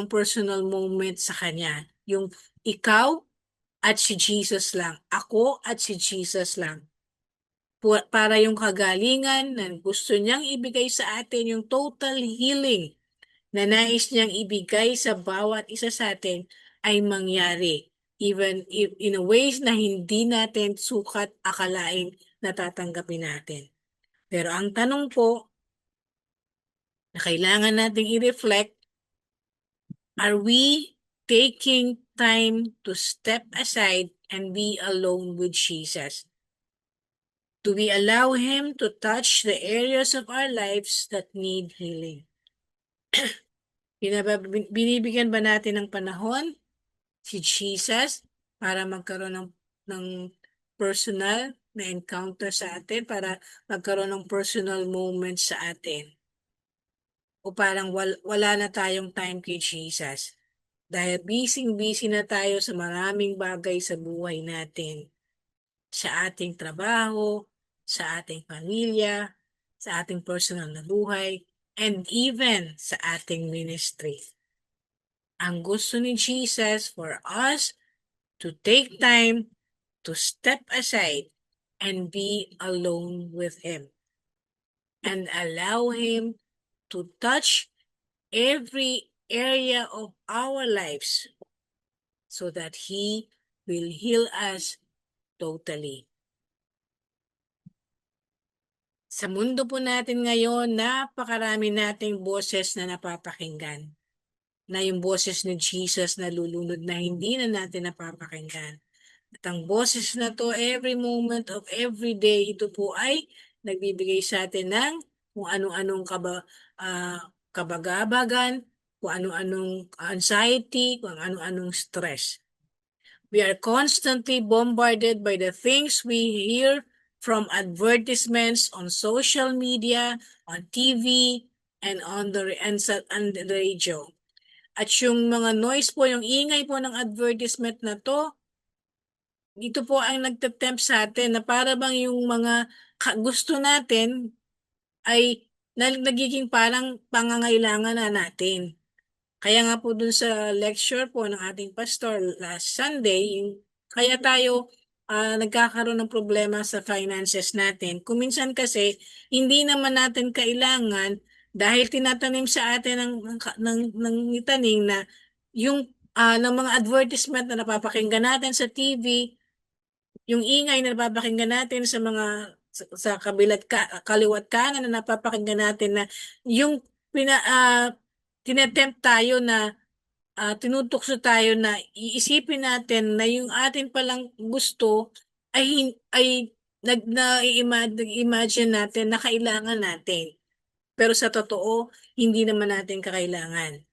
personal moment sa Kanya. Yung ikaw at si Jesus lang. Ako at si Jesus lang. para yung kagalingan na gusto niyang ibigay sa atin, yung total healing na nais niyang ibigay sa bawat isa sa atin ay mangyari. Even if in a ways na hindi natin sukat akalain na tatanggapin natin. Pero ang tanong po na kailangan nating i-reflect, are we taking time to step aside and be alone with Jesus? Do we allow Him to touch the areas of our lives that need healing? Binibigyan ba natin ng panahon si Jesus para magkaroon ng personal na encounter sa atin, para magkaroon ng personal moment sa atin? O parang wala na tayong time kay Jesus? Dahil busy na tayo sa maraming bagay sa buhay natin. Sa ating trabaho, sa ating pamilya, sa ating personal na buhay, and even sa ating ministry. Ang gusto ni Jesus for us to take time to step aside and be alone with Him and allow Him to touch every area of our lives so that He will heal us totally. Sa mundo po natin ngayon, napakarami nating boses na napapakinggan. Na yung boses ni Jesus na lulunod na hindi na natin napapakinggan. At ang boses na to, every moment of every day, ito po ay nagbibigay sa atin ng kung ano-anong kabagabagan, kung ano-anong anxiety, kung ano-anong stress. We are constantly bombarded by the things we hear from advertisements on social media, on TV, and on the radio. At yung mga noise po, yung ingay po ng advertisement na to, ito po ang nagtatempt sa atin na para bang yung mga gusto natin ay nagiging parang pangangailangan na natin. Kaya nga po dun sa lecture po ng ating pastor last Sunday, kaya tayo nagkakaroon ng problema sa finances natin. Kung minsan kasi, hindi naman natin kailangan dahil tinatanim sa atin ng itaning na yung ng mga advertisement na napapakinggan natin sa TV, yung ingay na napapakinggan natin sa mga sa kaliwat kanan na napapakinggan natin na yung tinetempt tayo na tinutukso tayo na iisipin natin na yung atin palang gusto ay nag-imagine natin na kailangan natin. Pero sa totoo, hindi naman natin kakailangan.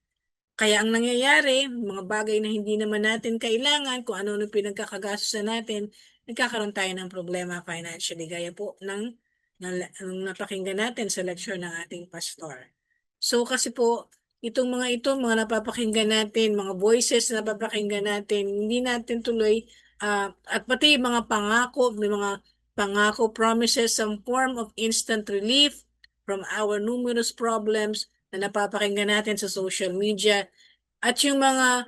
Kaya ang nangyayari, mga bagay na hindi naman natin kailangan, kung ano pinagkakagastusan natin, nagkakaroon tayo ng problema financially. Gaya po ng napakinggan natin sa lecture ng ating pastor. So kasi po, itong mga napapakinggan natin, mga voices na napapakinggan natin, hindi natin tuloy, at pati mga pangako, may mga pangako, promises, some form of instant relief from our numerous problems na napapakinggan natin sa social media, at yung mga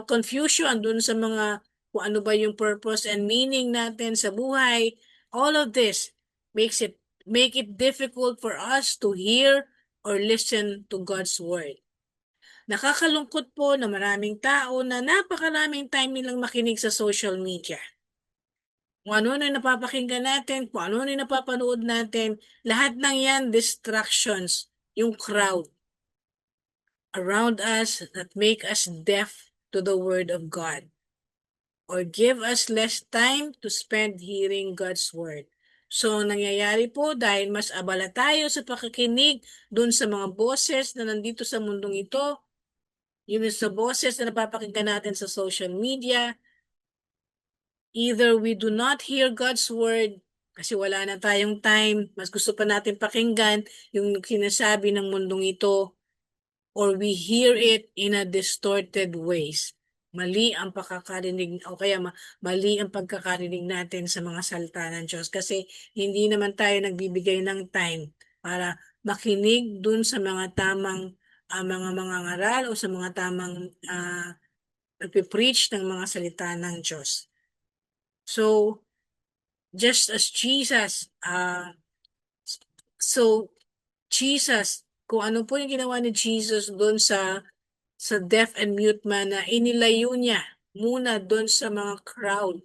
confusion dun sa mga kung ano ba yung purpose and meaning natin sa buhay, all of this make it difficult for us to hear or listen to God's word. Nakakalungkot po na maraming tao na napakaraming time nilang makinig sa social media. Kung ano na napapakinggan natin, kung ano na napapanood natin, lahat ng yan distractions, yung crowd around us that make us deaf to the word of God or give us less time to spend hearing God's word. So, nangyayari po dahil mas abala tayo sa pakikinig dun sa mga boses na nandito sa mundong ito, yung sa boses na napapakinggan natin sa social media, either we do not hear God's word kasi wala na tayong time, mas gusto pa natin pakinggan yung sinasabi ng mundong ito, or we hear it in a distorted ways. Mali ang pagkakarinig o kaya mali ang pagkakarinig natin sa mga salita ng Diyos kasi hindi naman tayo nagbibigay ng time para makinig dun sa mga tamang mga ngaral o sa mga tamang nagpipreach ng mga salita ng Diyos. So, just as Jesus, so Jesus, kung ano po yung ginawa ni Jesus doon sa deaf and mute man, na inilayo niya muna doon sa mga crowd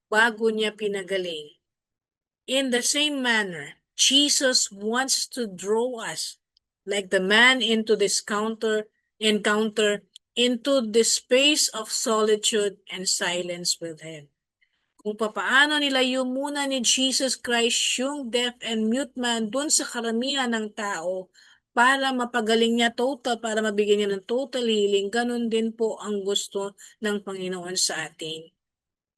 bago niya pinagaling. In the same manner, Jesus wants to draw us, like the man into this encounter into this space of solitude and silence with Him. Kung papaano nilayo muna ni Jesus Christ yung deaf and mute man dun sa karamihan ng tao para mapagaling niya total, para mabigyan niya ng total healing, ganun din po ang gusto ng Panginoon sa atin.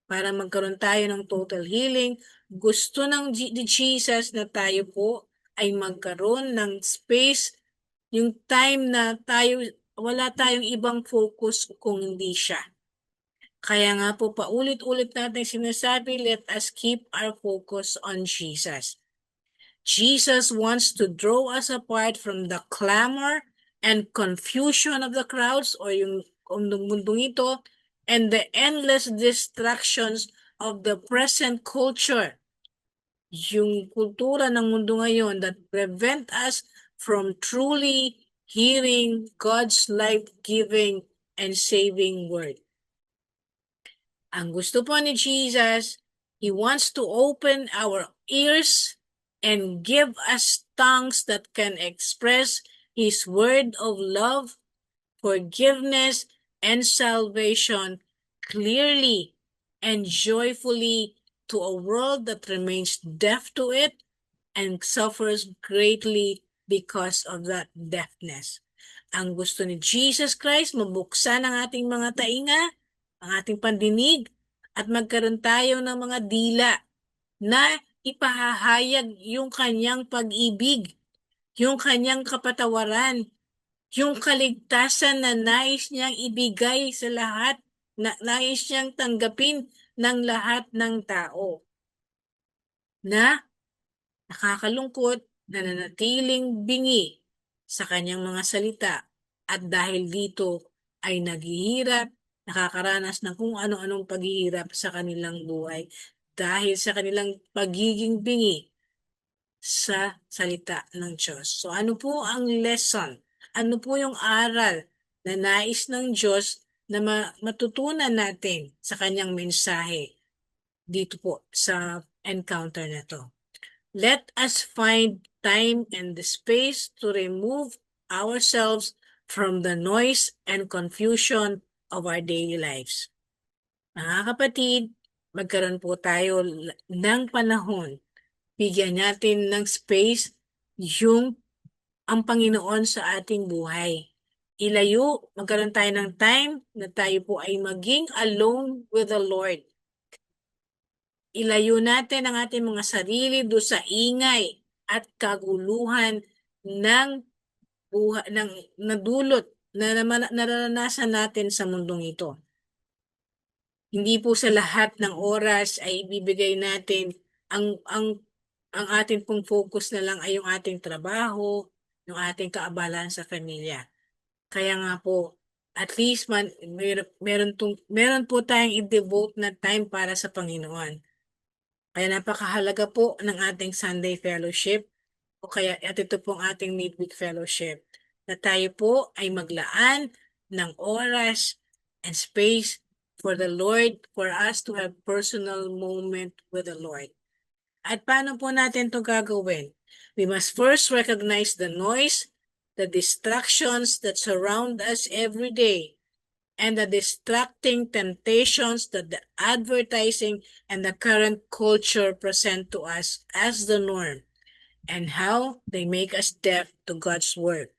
Para magkaroon tayo ng total healing, gusto ni Jesus na tayo po ay magkaroon ng space, yung time na wala tayong ibang focus kung hindi siya. Kaya nga po paulit-ulit natin sinasabi, let us keep our focus on Jesus. Jesus wants to draw us apart from the clamor and confusion of the crowds o yung mundong ito and the endless distractions of the present culture. Yung kultura ng mundo ngayon that prevent us from truly hearing God's life-giving and saving word. Ang gusto po ni Jesus, He wants to open our ears and give us tongues that can express His word of love, forgiveness, and salvation clearly and joyfully to a world that remains deaf to it and suffers greatly because of that deafness. Ang gusto ni Jesus Christ, mabuksan ang ating mga tainga, ang ating pandinig, at magkaroon tayo ng mga dila na ipahahayag yung kanyang pag-ibig, yung kanyang kapatawaran, yung kaligtasan na nais niyang ibigay sa lahat, na nais niyang tanggapin ng lahat ng tao. Na nakakalungkot, na nanatiling bingi sa kanyang mga salita at dahil dito ay naghihirap, nakakaranas ng kung ano-anong paghihirap sa kanilang buhay dahil sa kanilang pagiging bingi sa salita ng Diyos. So ano po ang lesson? Ano po yung aral na nais ng Diyos na matutunan natin sa kanyang mensahe dito po sa encounter na to? Let us find time and the space to remove ourselves from the noise and confusion of our daily lives. Mga kapatid, magkaroon po tayo ng panahon. Bigyan natin ng space ang Panginoon sa ating buhay. Magkaroon tayo ng time na tayo po ay maging alone with the Lord. Ilayo natin ang ating mga sarili doon sa ingay at kaguluhan ng nadulot na nararanasan natin sa mundong ito. Hindi po sa lahat ng oras ay ibibigay natin ang ating pong focus na lang ay yung ating trabaho, yung ating kaabalahan sa pamilya. Kaya nga po, at least meron po tayong i-devote na time para sa Panginoon. Kaya napakahalaga po ng ating Sunday Fellowship at ito pong ating Midweek Fellowship na tayo po ay maglaan ng oras and space for the Lord, for us to have personal moment with the Lord. At paano po natin ito gagawin? We must first recognize the noise, the distractions that surround us every day, and the distracting temptations that the advertising and the current culture present to us as the norm, and how they make us deaf to God's word.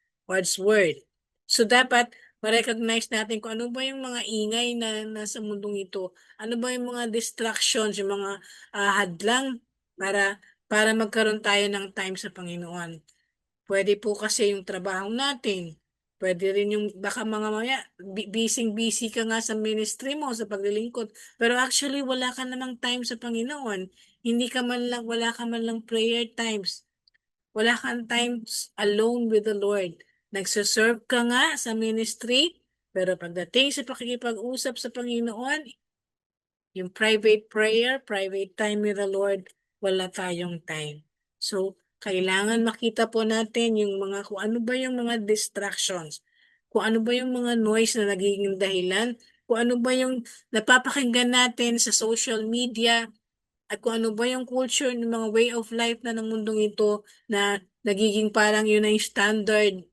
So dapat ma-recognize natin kung ano ba yung mga ingay na nasa mundong ito, ano ba yung mga distractions, yung mga hadlang para magkaroon tayo ng time sa Panginoon. Pwede po kasi yung trabaho natin. Pwede rin yung baka busy ka nga sa ministry mo, sa paglilingkod. Pero actually, wala ka namang time sa Panginoon. Wala ka man lang prayer times. Wala kang times alone with the Lord. Nagsaserve ka nga sa ministry, pero pagdating sa pakikipag-usap sa Panginoon, Yung private prayer, private time with the Lord, wala tayong time. So, kailangan makita po natin yung mga, kung ano ba yung mga distractions, kung ano ba yung mga noise na nagiging dahilan, kung ano ba yung napapakinggan natin sa social media, at kung ano ba yung culture ng mga way of life na ng mundong ito na nagiging parang yun na yung standard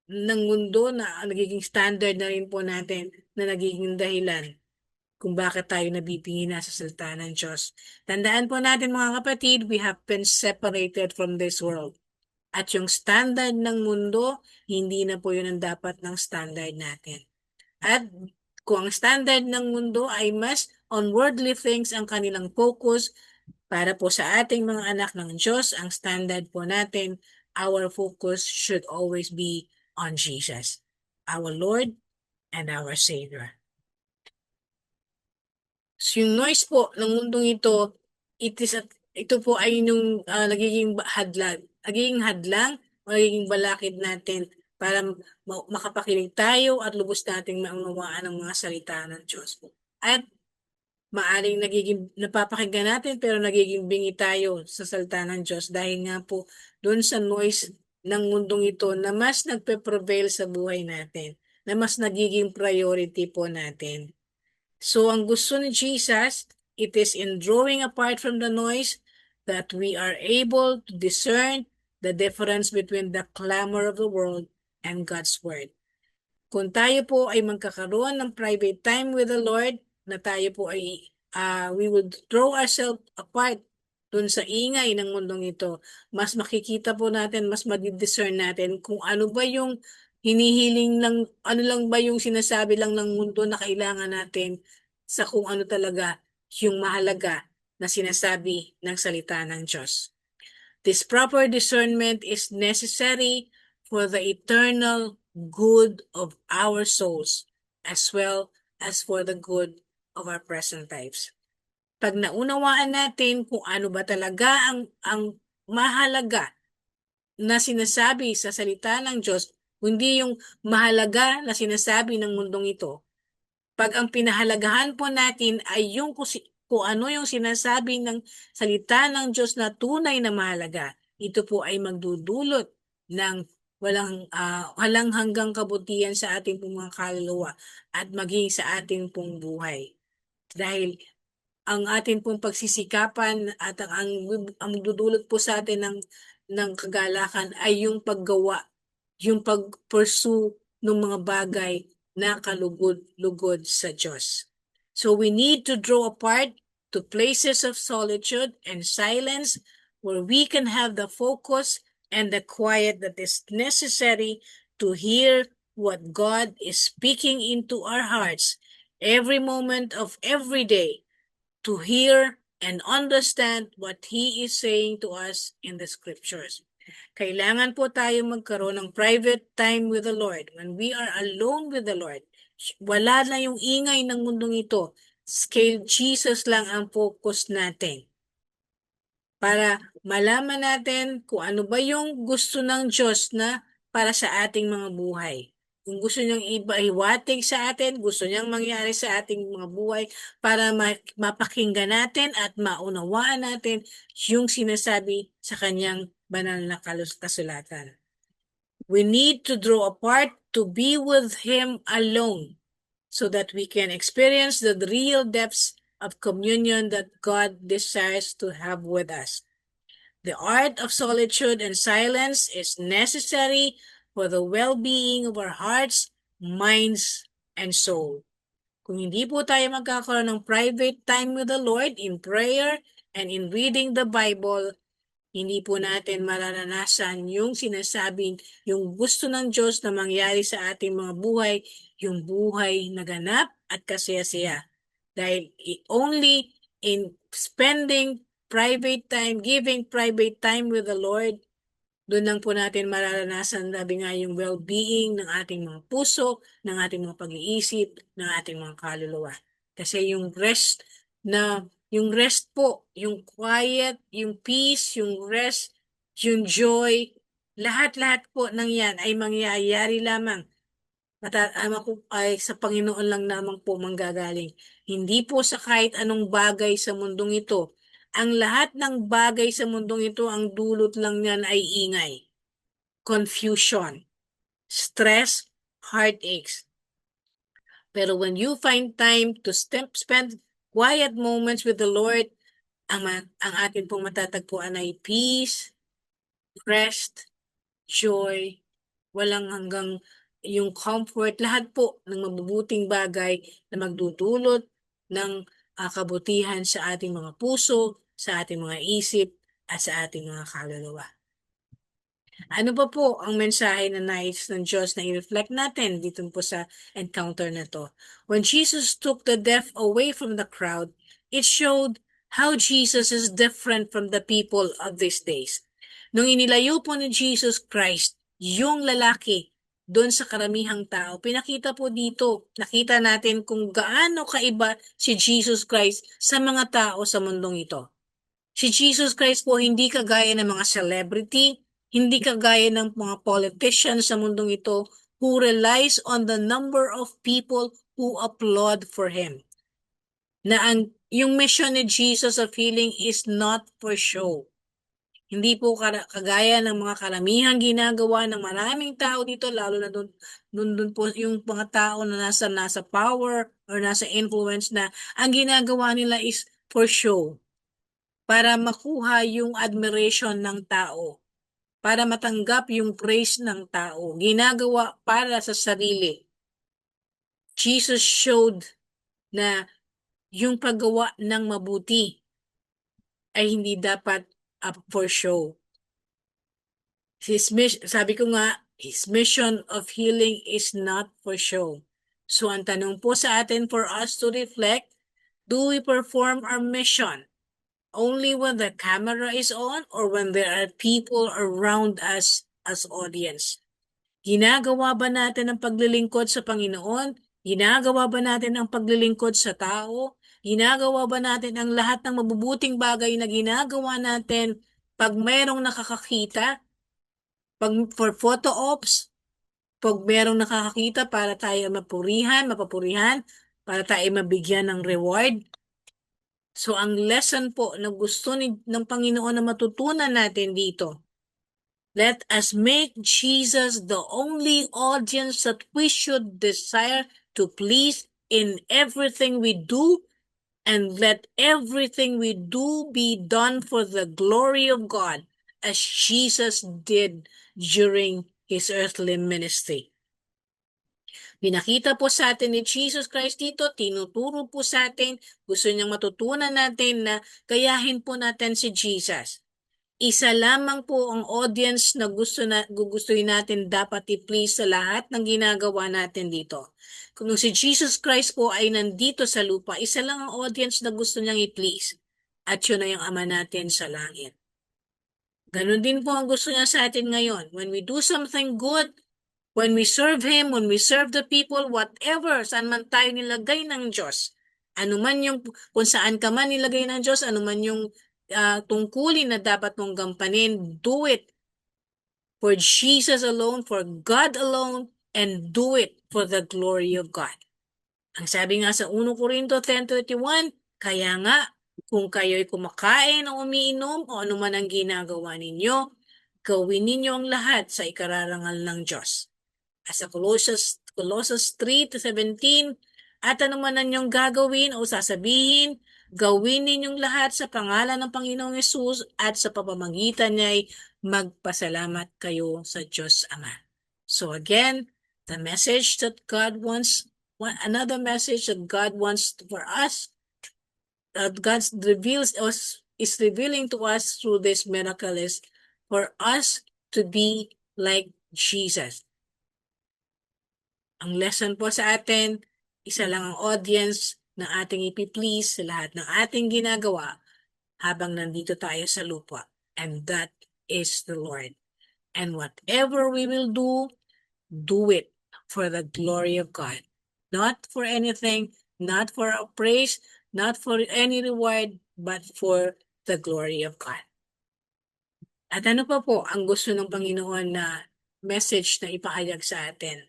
ng mundo na nagiging standard na rin po natin na nagiging dahilan kung bakit tayo nabibingina sa salita ng Diyos. Tandaan po natin mga kapatid, we have been separated from this world. At yung standard ng mundo, hindi na po yun ang dapat ng standard natin. At kung ang standard ng mundo ay mas on worldly things ang kanilang focus, para po sa ating mga anak ng Diyos, ang standard po natin, our focus should always be on Jesus, our Lord and our Savior. So, yung noise po ng mundong ito, ito po ay yung nagiging hadlang o nagiging balakid natin para makapakinig tayo at lubos nating maunawaan ang mga salita ng Diyos. At maaring napapakinggan natin pero nagiging bingi tayo sa salita ng Diyos dahil nga po doon sa noise ng mundong ito na mas nagpe-prevail sa buhay natin, na mas nagiging priority po natin. So, ang gusto ni Jesus, it is in drawing apart from the noise that we are able to discern the difference between the clamor of the world and God's Word. Kung tayo po ay magkakaroon ng private time with the Lord, na tayo po ay we would draw ourselves apart dun sa ingay ng mundong ito, mas makikita po natin, mas mag-discern natin kung ano ba yung hinihiling ng, ano lang ba yung sinasabi lang ng mundo na kailangan natin sa kung ano talaga yung mahalaga na sinasabi ng salita ng Diyos. This proper discernment is necessary for the eternal good of our souls as well as for the good of our present lives. Pag naunawaan natin kung ano ba talaga ang mahalaga na sinasabi sa salita ng Diyos, hindi yung mahalaga na sinasabi ng mundong ito. Pag ang pinahalagahan po natin ay yung kung ano yung sinasabi ng salita ng Diyos na tunay na mahalaga, ito po ay magdudulot ng walang hanggang kabutihan sa ating pong mga kaluluwa at maging sa ating pong buhay. Dahil ang ating pong pagsisikapan at ang dudulot po sa atin ng kagalakan ay yung paggawa, yung pag-pursue ng mga bagay na kalugod-lugod sa Diyos. So we need to draw apart to places of solitude and silence where we can have the focus and the quiet that is necessary to hear what God is speaking into our hearts every moment of every day, to hear and understand what He is saying to us in the Scriptures. Kailangan po tayo magkaroon ng private time with the Lord. When we are alone with the Lord, wala na yung ingay ng mundong ito. Kay Jesus lang ang focus natin. Para malaman natin kung ano ba yung gusto ng Diyos na para sa ating mga buhay. Kung gusto niyang iwatig sa atin, gusto niyang mangyari sa ating mga buhay para mapakinggan natin at maunawaan natin yung sinasabi sa kanyang banal na kasulatan. We need to draw apart to be with Him alone so that we can experience the real depths of communion that God desires to have with us. The art of solitude and silence is necessary for the well-being of our hearts, minds, and soul. Kung hindi po tayo magkakaroon ng private time with the Lord in prayer and in reading the Bible, hindi po natin mararanasan yung sinasabing, yung gusto ng Diyos na mangyari sa ating mga buhay, yung buhay na ganap at kasaya-saya. Dahil only in spending private time, giving private time with the Lord, doon lang po natin mararanasan, sabi nga, yung well-being ng ating mga puso, ng ating mga pag-iisip, ng ating mga kaluluwa. Kasi yung rest po, yung quiet, yung peace, yung rest, yung joy, lahat-lahat po ng yan ay mangyayari lamang ay sa Panginoon lang naman po manggagaling. Hindi po sa kahit anong bagay sa mundong ito. Ang lahat ng bagay sa mundong ito, ang dulot lang niyan ay ingay, confusion, stress, heartaches. Pero when you find time to spend quiet moments with the Lord, ang atin pong matatagpuan ay peace, rest, joy, walang hanggang yung comfort, lahat po ng mabubuting bagay na magdudulot ng kabutihan sa ating mga puso, sa ating mga isip, at sa ating mga kaluluwa. Ano pa po ang mensahe na nais ng Diyos na i-reflect natin dito po sa encounter na to? When Jesus took the deaf away from the crowd, it showed how Jesus is different from the people of these days. Nung inilayo po ni Jesus Christ, yung lalaki, doon sa karamihang tao, pinakita po dito, nakita natin kung gaano kaiba si Jesus Christ sa mga tao sa mundong ito. Si Jesus Christ po hindi kagaya ng mga celebrity, hindi kagaya ng mga politicians sa mundong ito who relies on the number of people who applaud for him. Na yung mission ni Jesus of healing is not for show. Hindi po kagaya ng mga karamihang ginagawa ng maraming tao dito, lalo na doon po yung mga tao na nasa power or nasa influence na ang ginagawa nila is for show. Para makuha yung admiration ng tao, para matanggap yung praise ng tao, ginagawa para sa sarili. Jesus showed na yung paggawa ng mabuti ay hindi dapat for show. Sabi ko nga, his mission of healing is not for show. So ang tanong po sa atin for us to reflect, do we perform our mission only when the camera is on or when there are people around us as audience? Ginagawa ba natin ang paglilingkod sa Panginoon? Ginagawa ba natin ang paglilingkod sa tao? Ginagawa ba natin ang lahat ng mabubuting bagay na ginagawa natin pag mayroong nakakakita? Pag for photo ops? Pag mayroong nakakakita para tayo mapapurihan, para tayo mabigyan ng reward? So, ang lesson po na gusto ng Panginoon na matutunan natin dito, let us make Jesus the only audience that we should desire to please in everything we do, and let everything we do be done for the glory of God, as Jesus did during his earthly ministry. Pinakita po sa atin ni Jesus Christ dito, tinuturo po sa atin, gusto niyang matutunan natin na gayahin po natin si Jesus. Isa lamang po ang audience na gugustuhin natin dapat i-please sa lahat ng ginagawa natin dito. Kung si Jesus Christ po ay nandito sa lupa, isa lang ang audience na gusto niyang i-please. At yun ay ang Ama natin sa langit. Ganon din po ang gusto niya sa atin ngayon. When we do something good, when we serve Him, when we serve the people, whatever, saan man tayo nilagay ng Diyos, anuman yung, kung saan ka man nilagay ng Diyos, anuman yung tungkulin na dapat mong gampanin, do it for Jesus alone, for God alone, and do it for the glory of God. Ang sabi nga sa 1 Corinto 10:31, kaya nga, kung kayo'y kumakain o umiinom o anuman ang ginagawa ninyo, gawin ninyo ang lahat sa ikararangal ng Diyos. As sa Colossians 3:17, at anuman ninyong gagawin o sasabihin, gawin ninyong lahat sa pangalan ng Panginoong Hesus at sa pamamagitan niya'y magpasalamat kayo sa Diyos Ama. So again, the message that God wants, another message that God wants for us, that God is revealing to us through this miracle is for us to be like Jesus. Ang lesson po sa atin, isa lang ang audience na ating ipiplease sa lahat ng ating ginagawa habang nandito tayo sa lupa. And that is the Lord. And whatever we will do it for the glory of God. Not for anything, not for our praise, not for any reward, but for the glory of God. At ano pa po ang gusto ng Panginoon na message na ipahayag sa atin?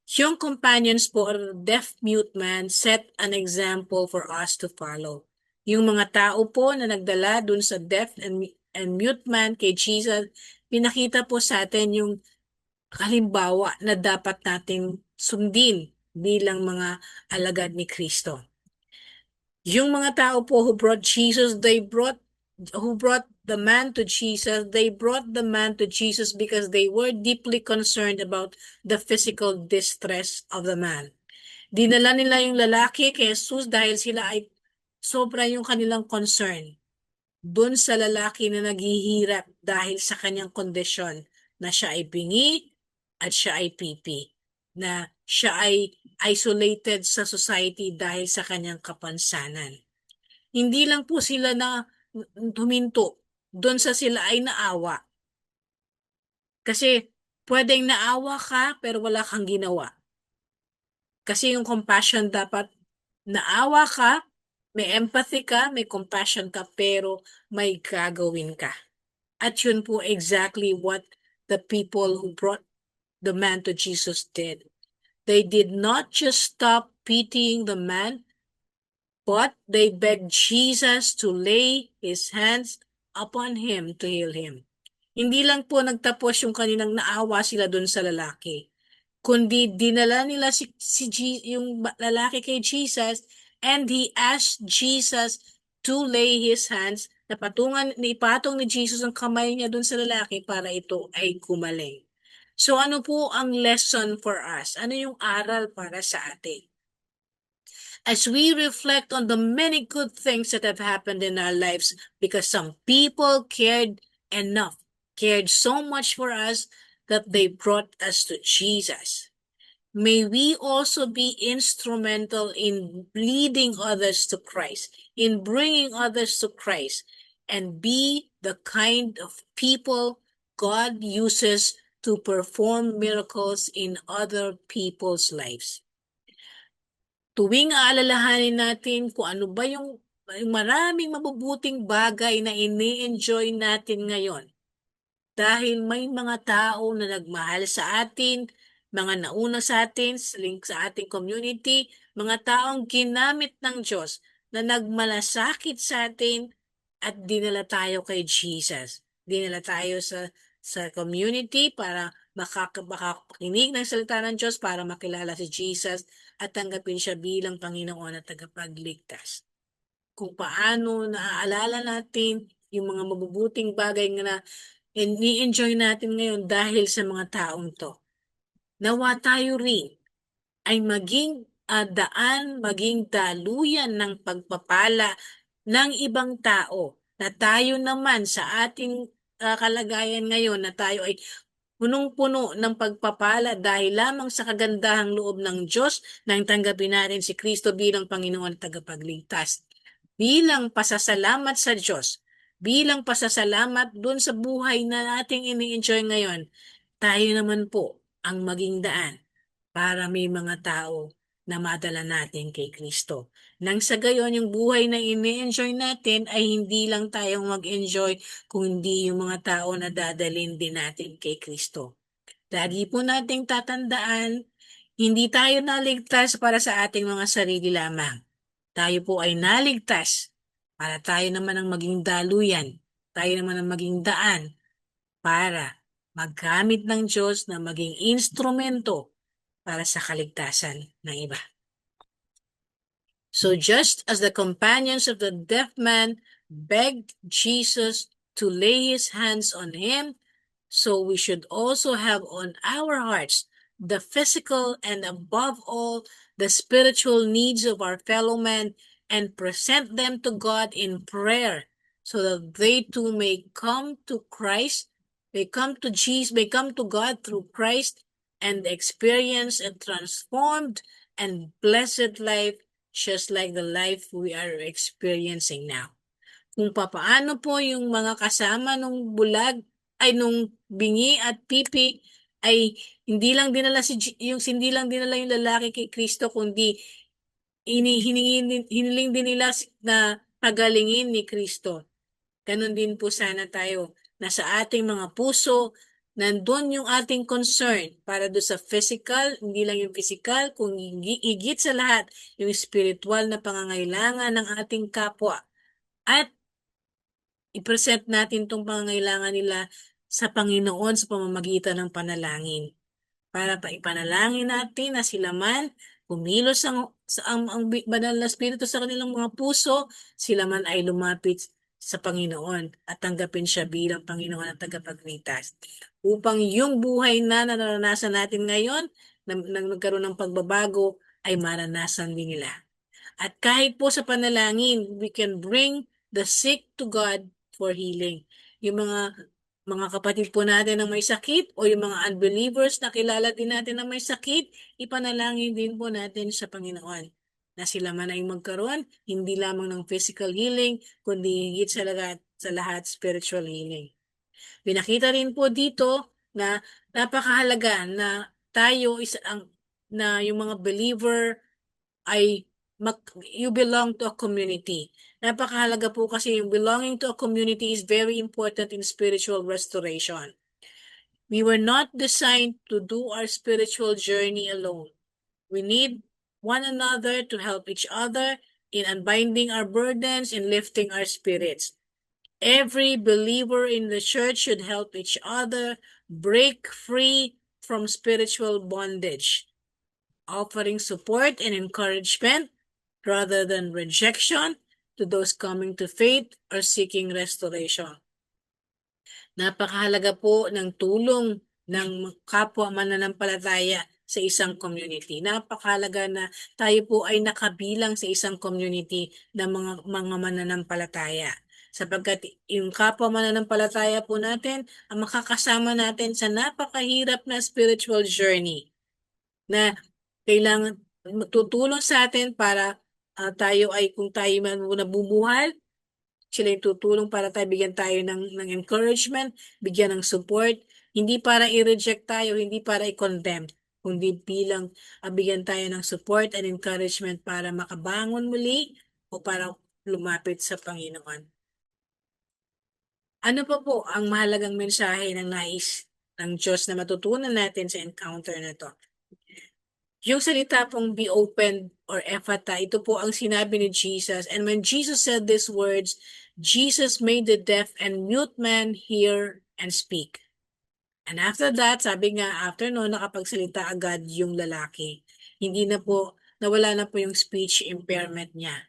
Yung companions po or deaf-mute man set an example for us to follow. Yung mga tao po na nagdala dun sa deaf and mute man kay Jesus, pinakita po sa atin yung halimbawa na dapat nating sundin bilang mga alagad ni Kristo. Yung mga tao po who brought Jesus, who brought the man to Jesus, they brought the man to Jesus because they were deeply concerned about the physical distress of the man. Dinala nila yung lalaki kay Jesus dahil sila ay sobra yung kanilang concern doon sa lalaki na naghihirap dahil sa kanyang kondisyon na siya ay bingi at siya ay pipi, na siya ay isolated sa society dahil sa kanyang kapansanan. Hindi lang po sila na huminto doon sa sila ay naawa. Kasi pwedeng naawa ka pero wala kang ginawa. Kasi yung compassion dapat naawa ka, may empathy ka, may compassion ka, pero may gagawin ka. At yun po exactly what the people who brought the man to Jesus did. They did not just stop pitying the man, but they begged Jesus to lay his hands upon him to heal him. Hindi lang po nagtapos yung kanilang naawa sila dun sa lalaki, kundi dinala nila yung lalaki kay Jesus, and he asked Jesus to lay his hands, ipatong ni Jesus ang kamay niya dun sa lalaki para ito ay gumaling. So ano po ang lesson for us? Ano yung aral para sa atin? As we reflect on the many good things that have happened in our lives because some people cared so much for us that they brought us to Jesus. May we also be instrumental in leading others to Christ, in bringing others to Christ, and be the kind of people God uses to perform miracles in other people's lives. Tuwing aalalahanin natin kung ano ba yung maraming mabubuting bagay na ini-enjoy natin ngayon. Dahil may mga tao na nagmahal sa atin, mga nauna sa atin, sa ating community, mga taong ginamit ng Diyos na nagmalasakit sa atin at dinala tayo kay Jesus. Dinala tayo sa community para makakinig ng salita ng Diyos, para makilala si Jesus at tanggapin siya bilang Panginoon at tagapagligtas. Kung paano naaalala natin yung mga mabubuting bagay na ni-enjoy natin ngayon dahil sa mga taong to. Nawa tayo rin ay maging daan, maging daluyan ng pagpapala ng ibang tao, na tayo naman sa ating kalagayan ngayon na tayo ay punong-puno ng pagpapala dahil lamang sa kagandahang loob ng Diyos nang tanggapin natin si Kristo bilang Panginoon at tagapagligtas. Bilang pasasalamat sa Diyos, bilang pasasalamat dun sa buhay na ating ini-enjoy ngayon, tayo naman po ang maging daan para may mga tao na madala natin kay Kristo. Nang sa gayon, yung buhay na ini-enjoy natin ay hindi lang tayong mag-enjoy, kundi yung mga tao na dadalhin din natin kay Kristo. Lagi po nating tatandaan, hindi tayo naligtas para sa ating mga sarili lamang. Tayo po ay naligtas para tayo naman ang maging daluyan, tayo naman ang maging daan para maggamit ng Diyos na maging instrumento para sa kaligtasan ng iba. So just as the companions of the deaf man begged Jesus to lay his hands on him, so we should also have on our hearts the physical and above all the spiritual needs of our fellow men, and present them to God in prayer so that they too may come to Christ, may come to Jesus, may come to God through Christ and experience a transformed and blessed life just like the life we are experiencing now. Kung papaano po yung mga kasama nung bulag ay nung bingi at pipi ay hindi lang dinala yung lalaki kay Kristo, kundi hiniling din nila na pagalingin ni Kristo. Ganon din po sana tayo na sa ating mga puso nandun yung ating concern para do sa physical, hindi lang yung physical, kung higit sa lahat, yung spiritual na pangangailangan ng ating kapwa. At i-present natin itong pangangailangan nila sa Panginoon sa pamamagitan ng panalangin. Para pa ipanalangin natin na sila man kumilos ang banal na spirito sa kanilang mga puso, sila man ay lumapit sa Panginoon at tanggapin siya bilang Panginoon at tagapagligtas. Upang yung buhay na naranasan natin ngayon, na nagkaroon ng pagbabago, ay maranasan din nila. At kahit po sa panalangin, we can bring the sick to God for healing. Yung mga kapatid po natin na may sakit o yung mga unbelievers na kilala din natin na may sakit, ipanalangin din po natin sa Panginoon na sila man ay magkaroon, hindi lamang ng physical healing, kundi higit sa lahat spiritual healing. Pinakita rin po dito na napakahalaga na tayo na yung mga believer ay you belong to a community. Napakahalaga po kasi yung belonging to a community is very important in spiritual restoration. We were not designed to do our spiritual journey alone. We need one another to help each other in unbinding our burdens and lifting our spirits. Every believer in the church should help each other break free from spiritual bondage, offering support and encouragement rather than rejection to those coming to faith or seeking restoration. Napakahalaga po ng tulong ng kapwa mananampalataya sa isang community. Napakahalaga na tayo po ay nakabilang sa isang community ng mga mananampalataya. Sapagkat yung kapwa mananampalataya po natin ang makakasama natin sa napakahirap na spiritual journey na kailangan tutulong sa atin para tayo ay kung tayo man nabubuhal, sila yung tutulong para bigyan tayo ng encouragement, bigyan ng support, hindi para i-reject tayo, hindi para i-condemn, kundi bilang bigyan tayo ng support and encouragement para makabangon muli o para lumapit sa Panginoon. Ano pa po ang mahalagang mensahe ng nais ng Diyos na matutunan natin sa encounter na to? Yung salita pong be open or ephata, ito po ang sinabi ni Jesus. And when Jesus said these words, Jesus made the deaf and mute man hear and speak. And after that, sabi nga, after no, nakapagsalita agad yung lalaki. Nawala na po yung speech impairment niya.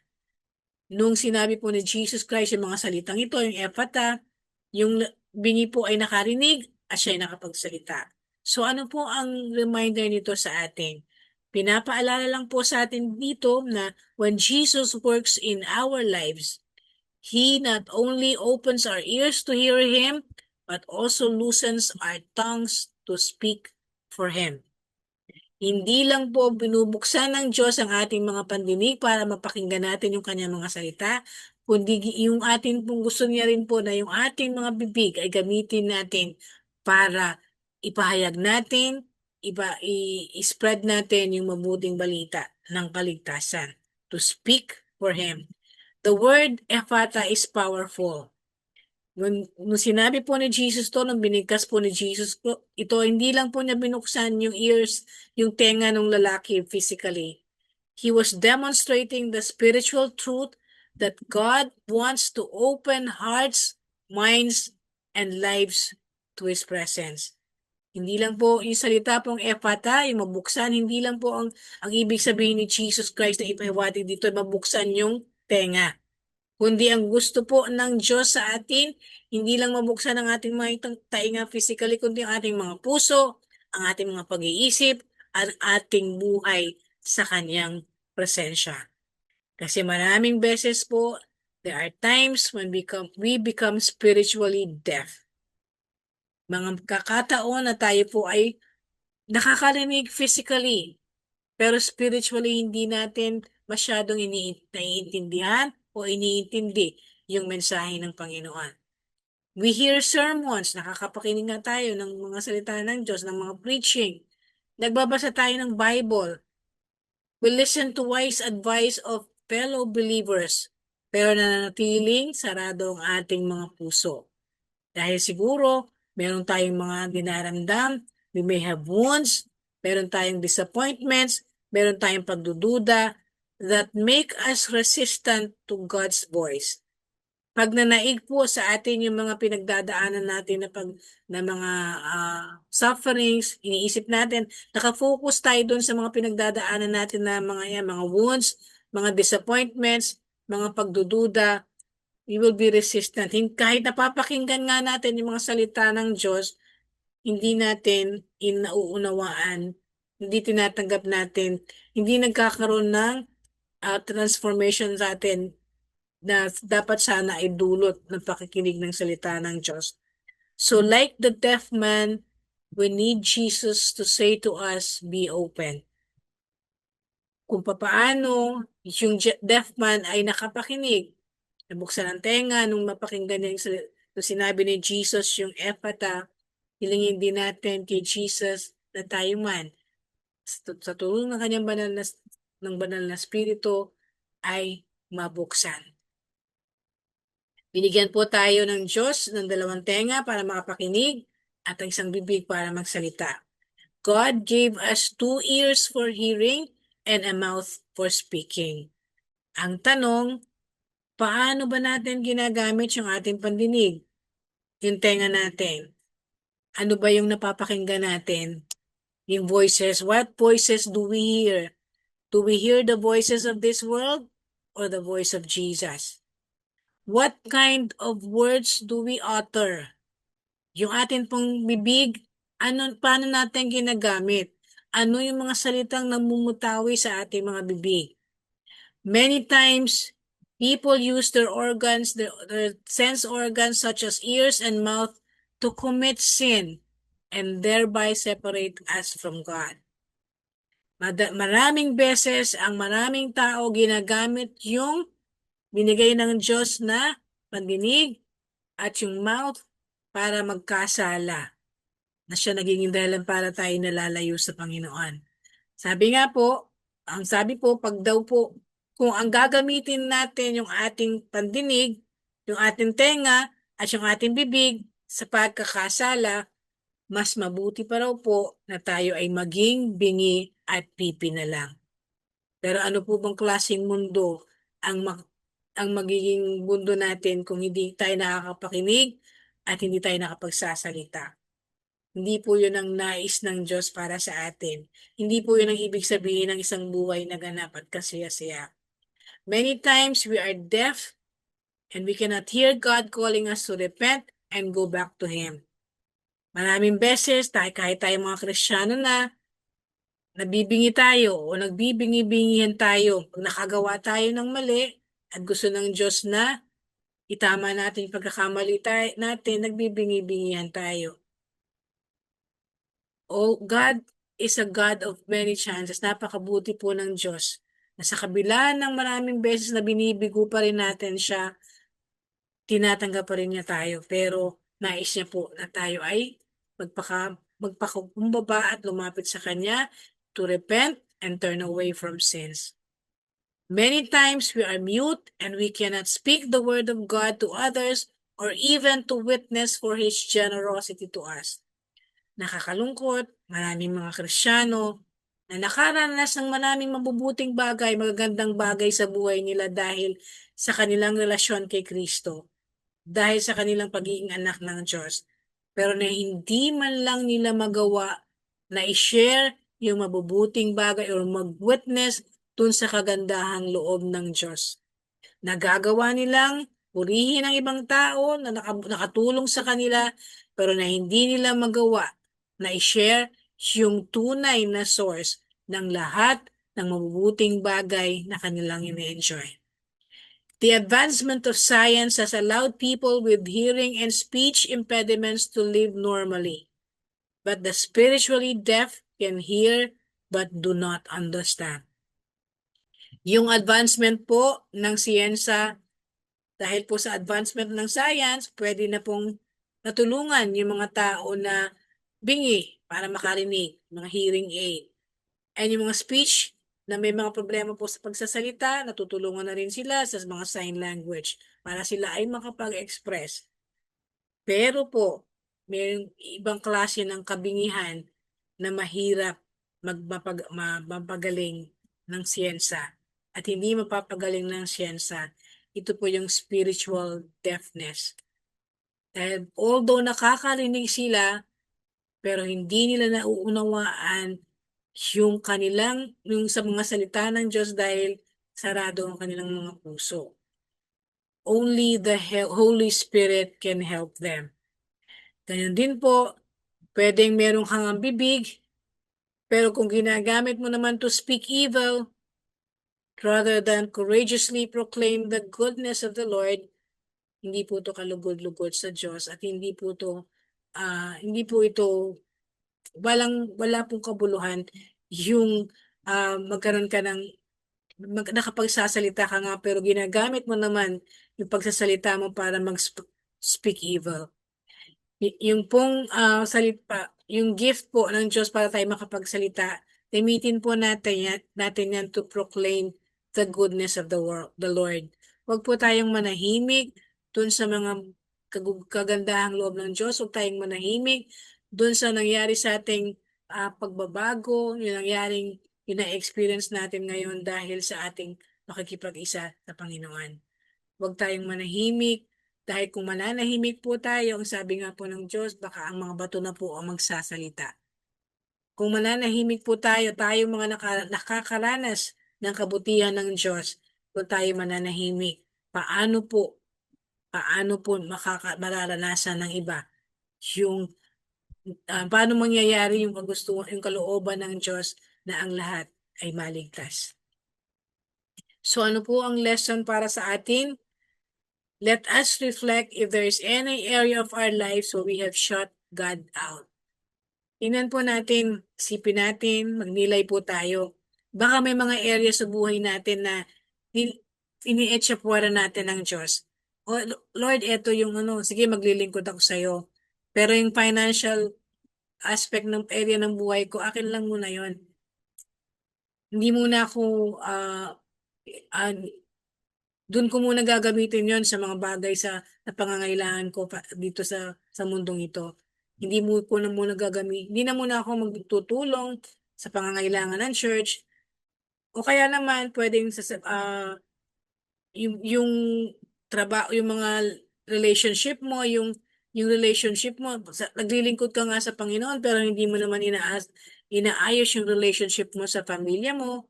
Nung sinabi po ni Jesus Christ yung mga salitang ito, yung ephata, yung bingi po ay nakarinig at siya ay nakapagsalita. So ano po ang reminder nito sa atin? Pinapaalala lang po sa atin dito na when Jesus works in our lives, He not only opens our ears to hear Him, but also loosens our tongues to speak for Him. Hindi lang po binubuksan ng Diyos ang ating mga pandinig para mapakinggan natin yung kanyang mga salita, kundi yung ating pong gusto niya rin po na yung ating mga bibig ay gamitin natin para ipahayag natin, i-spread natin yung mabuting balita ng kaligtasan. To speak for Him. The word ephata is powerful. Nung sinabi po ni Jesus to, nung binigkas po ni Jesus ito, hindi lang po niya binuksan yung ears, yung tenga ng lalaki physically. He was demonstrating the spiritual truth that God wants to open hearts, minds, and lives to His presence. Hindi lang po yung salita pong ephata, yung mabuksan, hindi lang po ang ibig sabihin ni Jesus Christ na ipahiwatig dito, mabuksan yung tenga. Kundi ang gusto po ng Diyos sa atin, hindi lang mabuksan ang ating mga tainga physically, kundi ang ating mga puso, ang ating mga pag-iisip, at ating buhay sa Kanyang presensya. Kasi maraming beses po, there are times when we become spiritually deaf. Mga kakataon na tayo po ay nakakarinig physically, pero spiritually hindi natin masyadong naiintindihan o iniintindi yung mensahe ng Panginoon. We hear sermons, nakakapakinig nga tayo ng mga salita ng Diyos, ng mga preaching. Nagbabasa tayo ng Bible. We listen to wise advice of fellow believers, pero nananatiling sarado ang ating mga puso. Dahil siguro, meron tayong mga dinaramdam, we may have wounds, meron tayong disappointments, meron tayong pagdududa that make us resistant to God's voice. Pag nanaig po sa atin yung mga pinagdadaanan natin na mga sufferings, iniisip natin, nakafocus tayo doon sa mga pinagdadaanan natin na mga wounds, mga disappointments, mga pagdududa, we will be resistant. Kahit napapakinggan nga natin yung mga salita ng Diyos, hindi natin inauunawaan, hindi tinatanggap natin, hindi nagkakaroon ng transformation sa atin na dapat sana ay dulot ng pakikinig ng salita ng Diyos. So like the deaf man, we need Jesus to say to us, be open. Kung papaano yung deaf man ay nakapakinig, nabuksan ang tenga nung mapakinggan niya yung sinabi ni Jesus, yung ephata, hilingin din natin kay Jesus na tayo man, sa tulong ng kanyang banal na spirito, ay mabuksan. Binigyan po tayo ng Diyos ng dalawang tenga para makapakinig at ang isang bibig para magsalita. God gave us 2 ears for hearing and a mouth for speaking. Ang tanong, paano ba natin ginagamit yung ating pandinig? Yung tenga natin. Ano ba yung napapakinggan natin? Yung voices. What voices do we hear? Do we hear the voices of this world or the voice of Jesus? What kind of words do we utter? Yung atin pong bibig, paano natin ginagamit? Ano yung mga salitang namumutawi sa ating mga bibig? Many times, people use their organs, their sense organs such as ears and mouth to commit sin and thereby separate us from God. Maraming beses ang maraming tao ginagamit yung binigay ng Diyos na pandinig at yung mouth para magkasala, na siya naging dahilan para tayo nalalayo sa Panginoon. Sabi po, pag daw po, kung ang gagamitin natin yung ating pandinig, yung ating tenga, at yung ating bibig sa pagkakasala, mas mabuti pa raw po na tayo ay maging bingi at pipi na lang. Pero ano po bang klaseng mundo ang magiging mundo natin kung hindi tayo nakakapakinig at hindi tayo nakapagsasalita? Hindi po yun ang nais ng Diyos para sa atin. Hindi po yun ang ibig sabihin ng isang buhay na ganap at kasaya-saya. Many times we are deaf and we cannot hear God calling us to repent and go back to Him. Maraming beses, kahit tayo mga Kristiyano na, nabibingi tayo o nagbibingi-bingihan tayo pag nakagawa tayo ng mali at gusto ng Diyos na itama natin yung pagkakamali natin, nagbibingi-bingihan tayo. Oh, God is a God of many chances. Napakabuti po ng Diyos na sa kabila ng maraming beses na binibigo pa rin natin siya, tinatanggap pa rin niya tayo. Pero nais niya po na tayo ay magpakumbaba at lumapit sa Kanya to repent and turn away from sins. Many times we are mute and we cannot speak the word of God to others or even to witness for His generosity to us. Nakakalungkot, maraming mga Kristiyano na nakaranas ng maraming mabubuting bagay, magagandang bagay sa buhay nila dahil sa kanilang relasyon kay Kristo, dahil sa kanilang pagiging anak ng Diyos. Pero na hindi man lang nila magawa na i-share yung mabubuting bagay or mag-witness dun sa kagandahang loob ng Diyos. Nagagawa nilang purihin ang ibang tao na nakatulong sa kanila, pero na hindi nila magawa na i-share yung tunay na source ng lahat ng mabubuting bagay na kanilang ine-enjoy. The advancement of science has allowed people with hearing and speech impediments to live normally. But the spiritually deaf can hear but do not understand. Yung advancement po ng siyensya, dahil po sa advancement ng science, pwede na pong natulungan yung mga tao na bingi para makarinig, mga hearing aid. And yung mga speech na may mga problema po sa pagsasalita, natutulungan na rin sila sa mga sign language para sila ay makapag-express. Pero po, mayroong ibang klase ng kabingihan na mahirap mapagaling ng siyensa at hindi mapapagaling ng siyensa. Ito po yung spiritual deafness. Dahil although nakakarinig sila, pero hindi nila nauunawaan yung sa mga salita ng Diyos dahil sarado ang kanilang mga puso. Only the Holy Spirit can help them. Ganyan din po, pwedeng merong kang bibig, pero kung ginagamit mo naman to speak evil, rather than courageously proclaim the goodness of the Lord, hindi po ito kalugod-lugod sa Diyos at hindi po ito, wala pong kabuluhan yung magkaroon ka ng, nakapagsasalita ka nga pero ginagamit mo naman yung pagsasalita mo para speak evil. Yung pong yung gift po ng Diyos para tayo makapagsalita, gamitin po natin yan to proclaim the goodness of the Lord. Huwag po tayong manahimik dun sa mga kagandahang loob ng Diyos. Huwag tayong manahimik dun sa nangyari sa ating pagbabago, yung na-experience natin ngayon dahil sa ating makikipag-isa sa Panginoon. Huwag tayong manahimik dahil kung mananahimik po tayo, ang sabi nga po ng Diyos, baka ang mga bato na po ang magsasalita. Kung mananahimik po tayo mga nakakaranas ng kabutihan ng Diyos, kung tayo mananahimik, paano po mararanasan ng iba yung paano mangyayari yung yung kalooban ng Diyos na ang lahat ay maligtas. So ano po ang lesson para sa atin? Let us reflect if there is any area of our lives where we have shut God out. Tingnan po natin, isipin natin, magnilay po tayo. Baka may mga area sa buhay natin na ini-etchapuara natin ng Diyos. O Lord, eto yung sige maglilingkod ako sa'yo. Pero yung financial aspect ng area ng buhay ko, akin lang muna yon. Hindi muna ako doon ko muna gagamitin yon sa mga bagay na pangangailangan ko dito sa mundong ito. Hindi na muna ako magtutulong sa pangangailangan ng church. O kaya naman pwedeng yung trabaho, yung mga relationship mo, yung relationship mo, naglilingkod ka nga sa Panginoon pero hindi mo naman inaayos yung relationship mo sa pamilya mo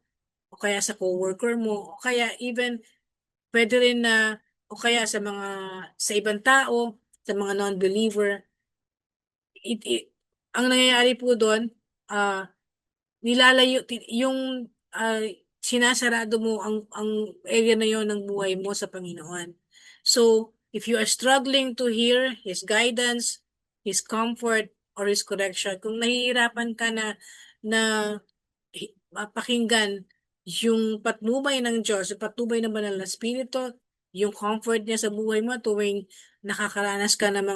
o kaya sa coworker mo o kaya even pwede rin o kaya sa ibang tao, sa mga non-believer. Ang nangyayari po doon, nilalayo, sinasarado mo ang area na yon ng buhay mo sa Panginoon. So, if you are struggling to hear His guidance, His comfort, or His correction, kung nahihirapan ka na pakinggan yung patnubay ng Diyos, yung patnubay ng banal na Espiritu, yung comfort niya sa buhay mo tuwing nakakaranas ka ng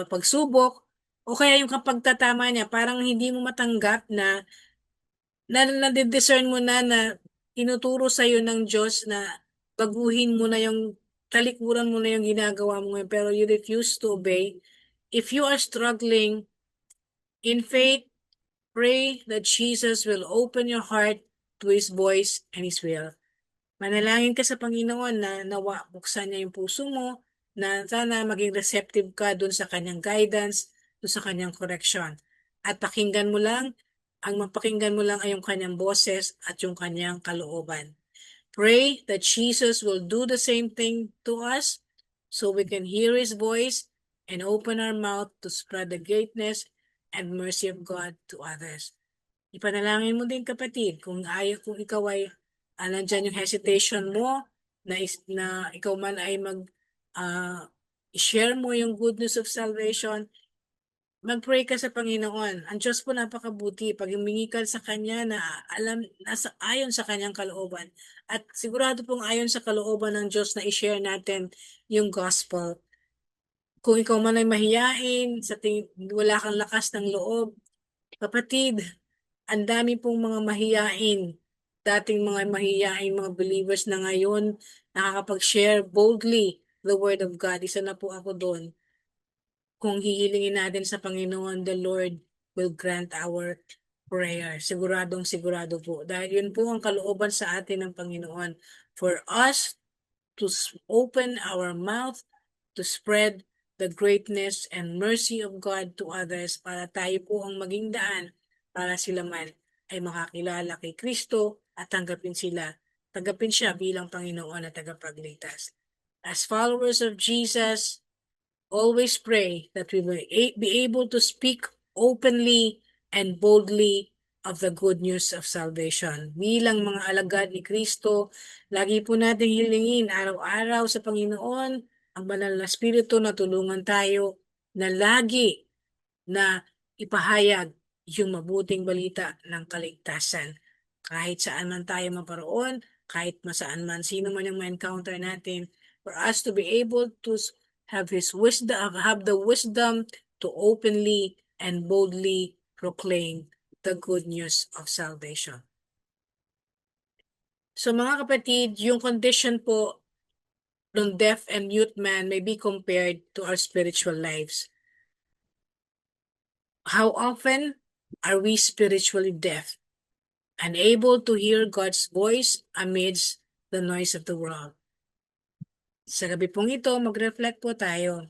pagsubok, o kaya yung kapagtatama niya, parang hindi mo matanggap na nadidiscern mo na tinuturo sa'yo ng Diyos na baguhin mo na talikuran mo na yung ginagawa mo ngayon, pero you refuse to obey. If you are struggling in faith, pray that Jesus will open your heart to His voice and His will. Manalangin ka sa Panginoon na nawa buksan niya yung puso mo, na sana maging receptive ka dun sa kanyang guidance, dun sa kanyang correction. At mapakinggan mo lang ay yung kanyang boses at yung kanyang kalooban. Pray that Jesus will do the same thing to us so we can hear His voice and open our mouth to spread the greatness and mercy of God to others. Ipanalangin mo din kapatid, kung ikaw ay nandyan yung hesitation mo, na ikaw man ay share mo yung good news of salvation, mag-pray ka sa Panginoon. Ang Diyos po napakabuti. Pag humingi ka sa Kanya na ayon sa Kanyang kalooban. At sigurado pong ayon sa kalooban ng Diyos na i-share natin yung gospel. Kung ikaw man ay mahiyain, wala kang lakas ng loob, kapatid, ang dami pong mga mahiyain, dating mga mahiyain, mga believers na ngayon nakakapag-share boldly the Word of God. Isa na po ako doon. Kung hihilingin natin sa Panginoon, the Lord will grant our prayer. Siguradong sigurado po. Dahil yun po ang kalooban sa atin ng Panginoon. For us to open our mouth, to spread the greatness and mercy of God to others para tayo po ang maging daan para sila man ay makakilala kay Kristo at tanggapin siya bilang Panginoon at tagapagligtas. As followers of Jesus, always pray that we will be able to speak openly and boldly of the good news of salvation. Bilang mga alagad ni Kristo, lagi po nating hilingin araw-araw sa Panginoon ang banal na Espiritu na tulungan tayo na lagi na ipahayag yung mabuting balita ng kaligtasan. Kahit saan man tayo maparoon, kahit masaan man, sino man yung ma-encounter natin, for us to be able to have the wisdom to openly and boldly proclaim the good news of salvation. So mga kapatid, yung condition po ng deaf and mute man may be compared to our spiritual lives. How often are we spiritually deaf, unable to hear God's voice amidst the noise of the world? Sa gabi pong ito, mag-reflect po tayo.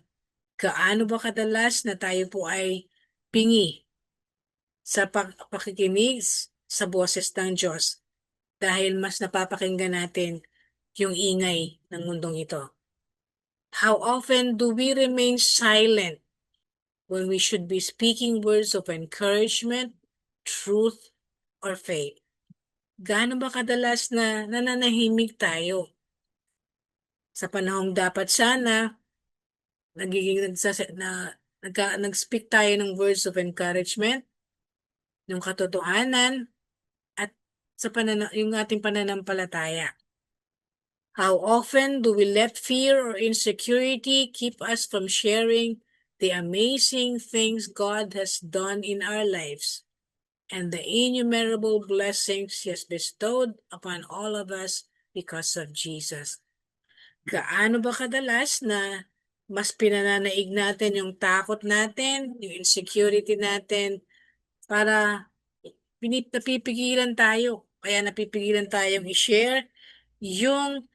Gaano ba kadalas na tayo po ay pingi sa pakikinig sa boses ng Diyos dahil mas napapakinggan natin yung ingay ng mundong ito? How often do we remain silent when we should be speaking words of encouragement, truth, or faith? Gaano ba kadalas na nananahimik tayo? Sa panahong dapat sana, nag-speak tayo ng words of encouragement, ng katotohanan, at sa yung ating pananampalataya. How often do we let fear or insecurity keep us from sharing the amazing things God has done in our lives and the innumerable blessings He has bestowed upon all of us because of Jesus? Gaano ba kadalas na mas pinananaig natin yung takot natin, yung insecurity natin, para napipigilan tayo. Kaya napipigilan tayong i-share yung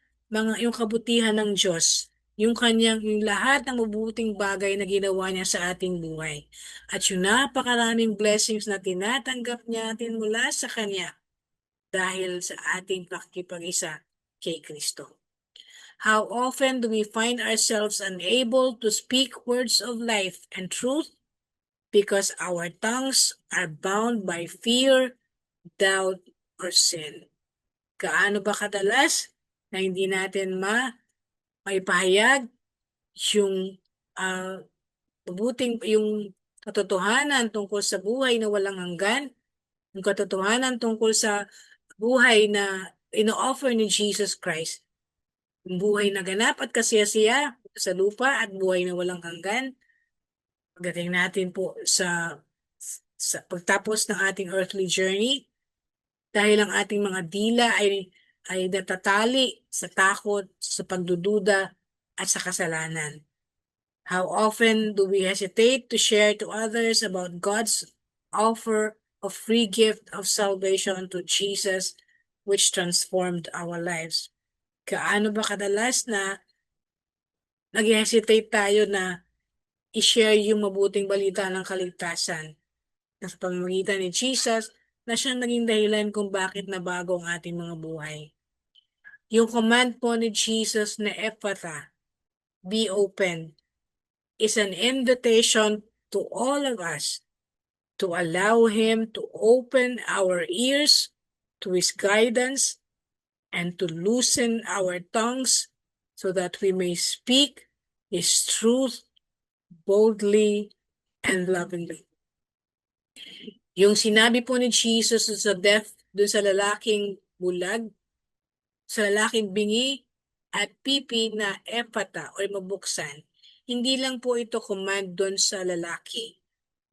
kabutihan ng Diyos, yung lahat ng mabuting bagay na ginawa niya sa ating buhay. At yung napakaraming blessings na tinatanggap natin mula sa Kanya dahil sa ating pakikipag-isa kay Kristo. How often do we find ourselves unable to speak words of life and truth because our tongues are bound by fear, doubt, or sin? Gaano ba kadalas na hindi natin maipahayag yung yung katotohanan tungkol sa buhay na walang hanggan, yung katotohanan tungkol sa buhay na ino-offer ni Jesus Christ, yung buhay na ganap at kasiyasiya sa lupa at buhay na walang hanggan. Pagdating natin po sa pagtapos ng ating earthly journey, dahil ang ating mga dila ay natatali sa takot, sa pagdududa, at sa kasalanan. How often do we hesitate to share to others about God's offer of free gift of salvation to Jesus, which transformed our lives? Gaano ba kadalas na nag-hesitate tayo na i-share yung mabuting balita ng kaligtasan na sa pamamagitan ni Jesus na siyang naging dahilan kung bakit nabago ang ating mga buhay? Yung command po ni Jesus na Ephphatha, be open, is an invitation to all of us to allow Him to open our ears to His guidance and to loosen our tongues so that we may speak His truth boldly and lovingly. Yung sinabi po ni Jesus doon sa lalaking bulag, sa lalaking bingi at pipi na Ephphatha o mabuksan, hindi lang po ito command doon sa lalaki.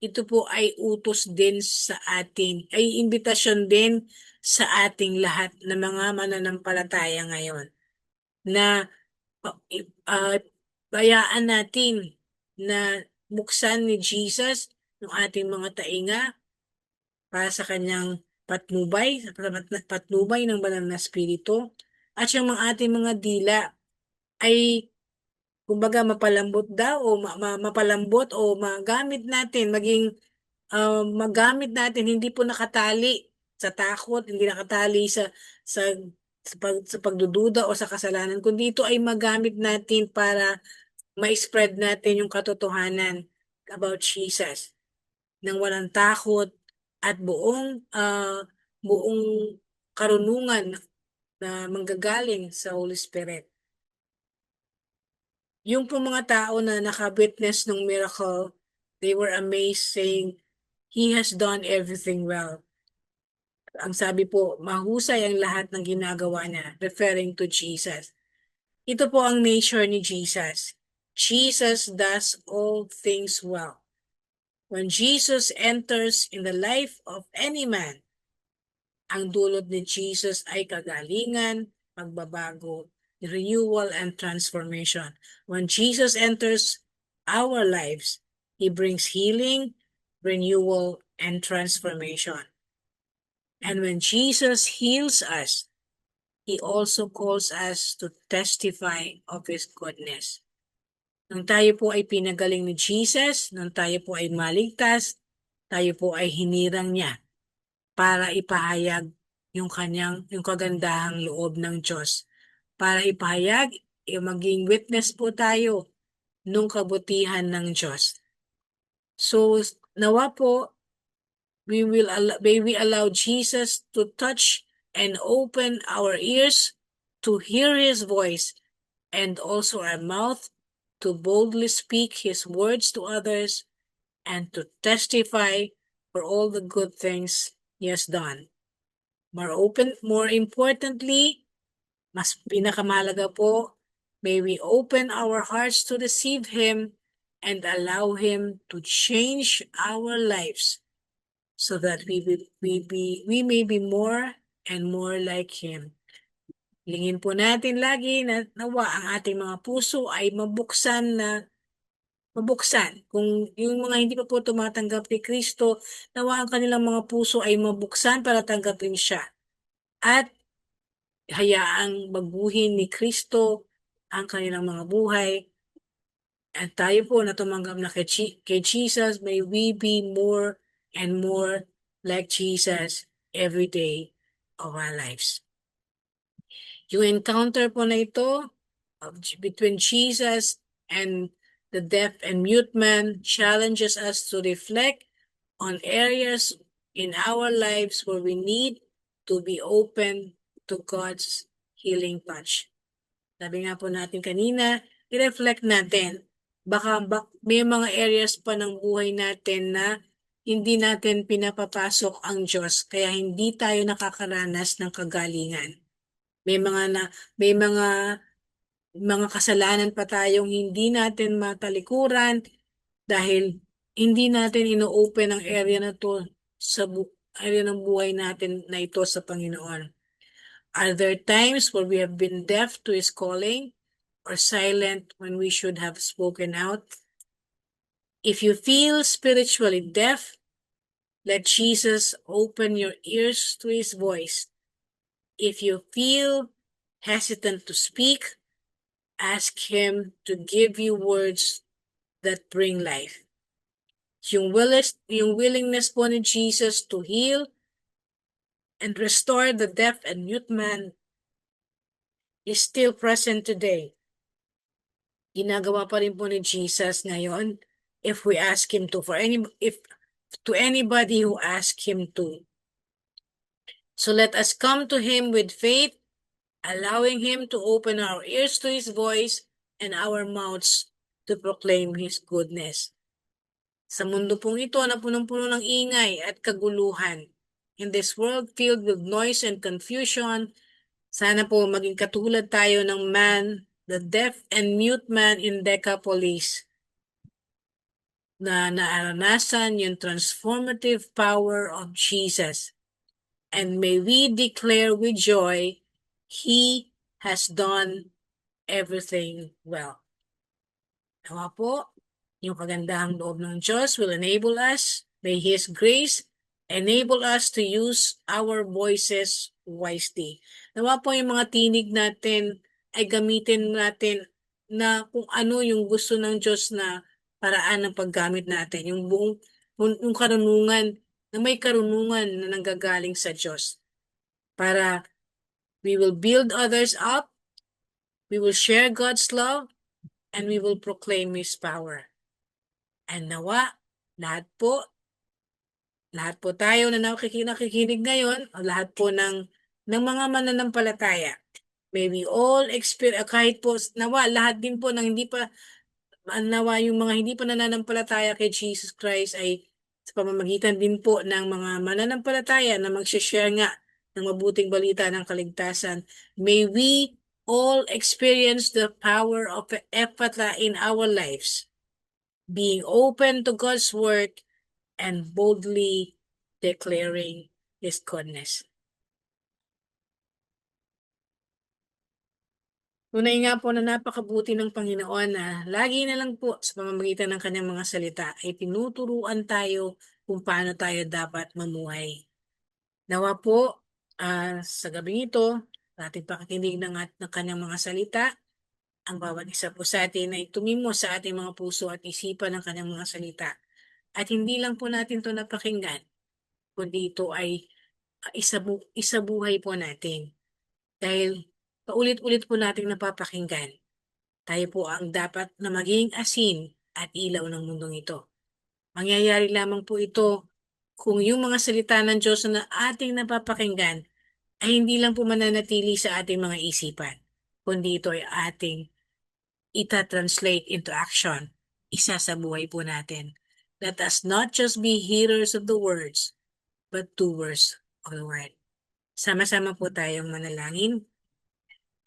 Ito po ay utos din sa atin, ay imbitasyon din sa ating lahat na mga mananampalataya ngayon na bayaan natin na buksan ni Jesus ng ating mga tainga para sa kanyang patnubay ng banal na espiritu, at yung mga ating mga dila ay kumbaga mapalambot daw o mapalambot o magamit natin, magamit natin, hindi po nakatali sa takot, hindi nakatali sa sa pagdududa o sa kasalanan, kundi ito ay magamit natin para ma-spread natin yung katotohanan about Jesus ng walang takot at buong karunungan na manggagaling sa Holy Spirit. Yung po mga tao na naka-witness ng miracle, they were amazed saying, He has done everything well. Ang sabi po, mahusay ang lahat ng ginagawa niya, referring to Jesus. Ito po ang nature ni Jesus. Jesus does all things well. When Jesus enters in the life of any man, ang dulot ni Jesus ay kagalingan, pagbabago, renewal, and transformation. When Jesus enters our lives, He brings healing, renewal, and transformation. And when Jesus heals us, He also calls us to testify of His goodness. Nung tayo po ay pinagaling ni Jesus, nung tayo po ay maligtas, tayo po ay hinirang niya para ipahayag yung kagandahang loob ng Diyos. Para ipahayag, maging witness po tayo nung kabutihan ng Diyos. So, nawa po, may we allow Jesus to touch and open our ears to hear His voice, and also our mouth to boldly speak His words to others and to testify for all the good things He has done. More importantly, mas pinakamahalaga po, may we open our hearts to receive Him and allow Him to change our lives so that we may be more and more like Him. Hilingin po natin lagi na nawa ang ating mga puso ay mabuksan. Kung yung mga hindi pa po tumatanggap ni Kristo, nawa ang kanilang mga puso ay mabuksan para tanggapin siya. At hayaang baguhin ni Kristo ang kanilang mga buhay. At tayo po na tumanggap na kay Jesus, may we be more and more like Jesus every day of our lives. Yung encounter po na ito between Jesus and the deaf and mute man challenges us to reflect on areas in our lives where we need to be open to God's healing touch. Sabi nga po natin kanina, i-reflect natin. Baka may mga areas pa ng buhay natin na hindi natin pinapapasok ang Diyos, kaya hindi tayo nakakaranas ng kagalingan. May mga kasalanan pa tayong hindi natin matalikuran dahil hindi natin ino-open ang area na to sa area ng buhay natin na ito sa Panginoon. Are there times where we have been deaf to His calling or silent when we should have spoken out? If you feel spiritually deaf, let Jesus open your ears to His voice. If you feel hesitant to speak, ask Him to give you words that bring life. Yung willingness po ni Jesus to heal and restore the deaf and mute man is still present today. Ginagawa pa rin po ni Jesus ngayon if we ask Him to, to anybody who asks Him to. So let us come to Him with faith, allowing Him to open our ears to His voice and our mouths to proclaim His goodness. Sa mundo pong ito na punong-puno ng ingay at kaguluhan, in this world filled with noise and confusion, sana po maging katulad tayo ng man, the deaf and mute man in Decapolis, na naaranasan yung transformative power of Jesus. And may we declare with joy, He has done everything well. Nawa po, yung kagandahang loob ng Diyos will enable us, may His grace, enable us to use our voices wisely. Nawa po yung mga tinig natin ay gamitin natin na kung ano yung gusto ng Diyos na paraan ng paggamit natin. Yung buong, yung karunungan, na may karunungan na nanggagaling sa Diyos. Para we will build others up, we will share God's love, and we will proclaim His power. And nawa, lahat po tayo na nakikinig ngayon, o lahat po ng mga mananampalataya, may we all experience, kahit po, nawa, lahat din po ng hindi pa, nawa yung mga hindi pa nananampalataya kay Jesus Christ ay sa pamamagitan din po ng mga mananampalataya na mag-share nga ng mabuting balita ng kaligtasan, may we all experience the power of Ephphatha in our lives, being open to God's work and boldly declaring His goodness. Tunay nga po na napakabuti ng Panginoon na lagi na lang po sa pamamagitan ng kanyang mga salita ay tinuturuan tayo kung paano tayo dapat mamuhay. Nawa po sa gabing ito, sa ating pakikinig ng kanyang mga salita, ang bawat isa po sa atin ay tumimo sa ating mga puso at isipan ng kanyang mga salita. At hindi lang po natin ito napakinggan, kundi ito ay isabuhay po natin. Dahil paulit-ulit po nating napapakinggan, tayo po ang dapat na maging asin at ilaw ng mundong ito. Mangyayari lamang po ito kung yung mga salita ng Diyos na ating napapakinggan ay hindi lang po mananatili sa ating mga isipan, kundi ito ay ating ita-translate into action, isa sa buhay po natin. Let us not just be hearers of the words, but doers of the word. Sama-sama po tayong manalangin.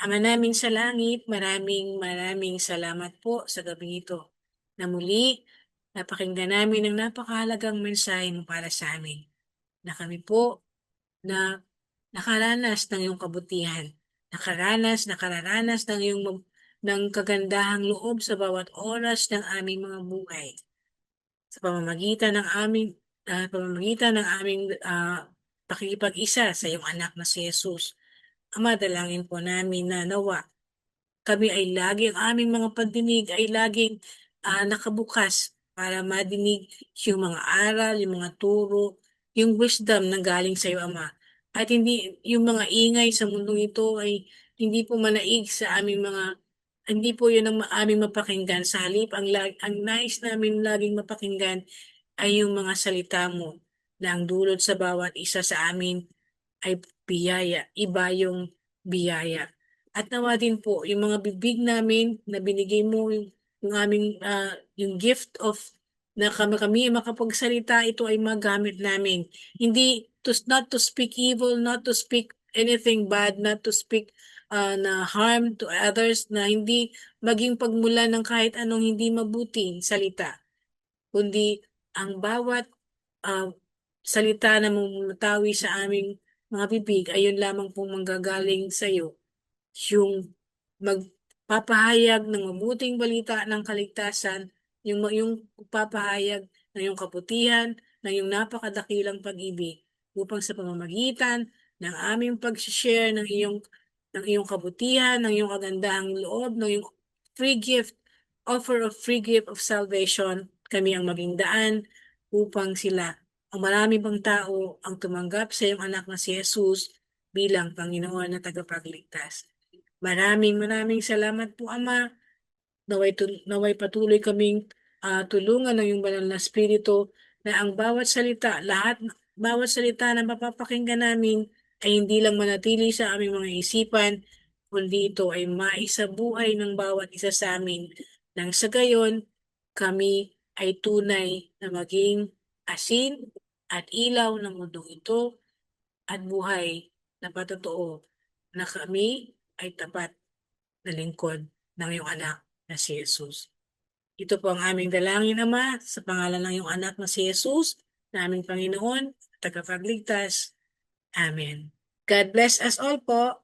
Ama namin sa langit, maraming salamat po sa gabing ito na muli napakinggan namin ang napakahalagang mensahe mo para sa amin, na kami po na nakaranas ng iyong kabutihan, nakararanas ng kagandahang loob sa bawat oras ng aming mga buhay. Sa pamamagitan ng aming pakikipag-isa sa iyong anak na si Jesus. Ama, dalangin po namin na nawa kami ay lagi, ang aming mga pagdinig ay laging nakabukas para madinig yung mga aral, yung mga turo, yung wisdom na galing sa iyo, Ama. At hindi yung mga ingay sa mundong ito ay hindi po manaig sa hindi po yun ang aming mapakinggan. Sa halip, ang nais namin laging mapakinggan ay yung mga salita mo na ang dulot sa bawat isa sa amin ay biyaya, iba yung biyaya. At nawa din po, yung mga bibig namin na binigay mo, yung aming, yung gift of na kami makapagsalita, ito ay magamit namin. Not to speak evil, not to speak anything bad, not to speak na harm to others, na hindi maging pagmula ng kahit anong hindi mabuting salita, kundi ang bawat salita na mumutawi sa aming mga bibig ay yun lamang pong manggagaling sa iyo, yung magpapahayag ng mabuting balita ng kaligtasan, yung papahayag ng yung kabutihan, ng yung napakadakilang pag-ibig, upang sa pamamagitan ng aming pag-share ng iyong kabutihan, ng iyong kagandahang loob, ng iyong offer of free gift of salvation, kami ang maging daan upang ang marami pang tao ang tumanggap sa iyong anak na si Jesus bilang Panginoon na tagapagligtas. Maraming salamat po, Ama. Naway patuloy kaming tulungan ng iyong banal na Espiritu na ang bawat salita na mapapakinggan namin ay hindi lang manatili sa aming mga isipan, kundi ito ay maisabuhay ng bawat isa sa amin. Nang sa gayon, kami ay tunay na maging asin at ilaw ng mundong ito at buhay na patotoo na kami ay tapat na lingkod ng iyong anak na si Jesus. Ito po ang aming dalangin, Ama, sa pangalan ng iyong anak na si Jesus, na aming Panginoon, tagapagligtas. Amen. God bless us all po.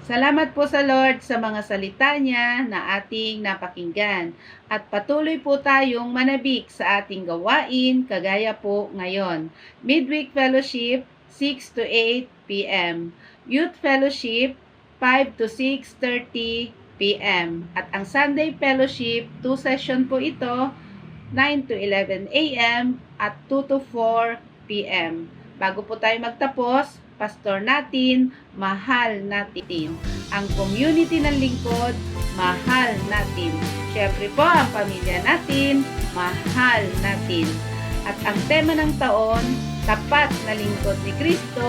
Salamat po sa Lord sa mga salita niya na ating napakinggan. At patuloy po tayong manabik sa ating gawain kagaya po ngayon. Midweek Fellowship, 6 to 8 p.m. Youth Fellowship, 5 to 6:30 p.m. At ang Sunday Fellowship, 2 session po ito, 9 to 11 a.m. at 2 to 4 p.m. Bago po tayo magtapos, pastor natin, mahal natin. Ang community ng lingkod, mahal natin. Siyempre po, ang pamilya natin, mahal natin. At ang tema ng taon, tapat na lingkod ni Kristo,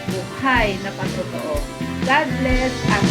buhay na pagtotoo. God bless ang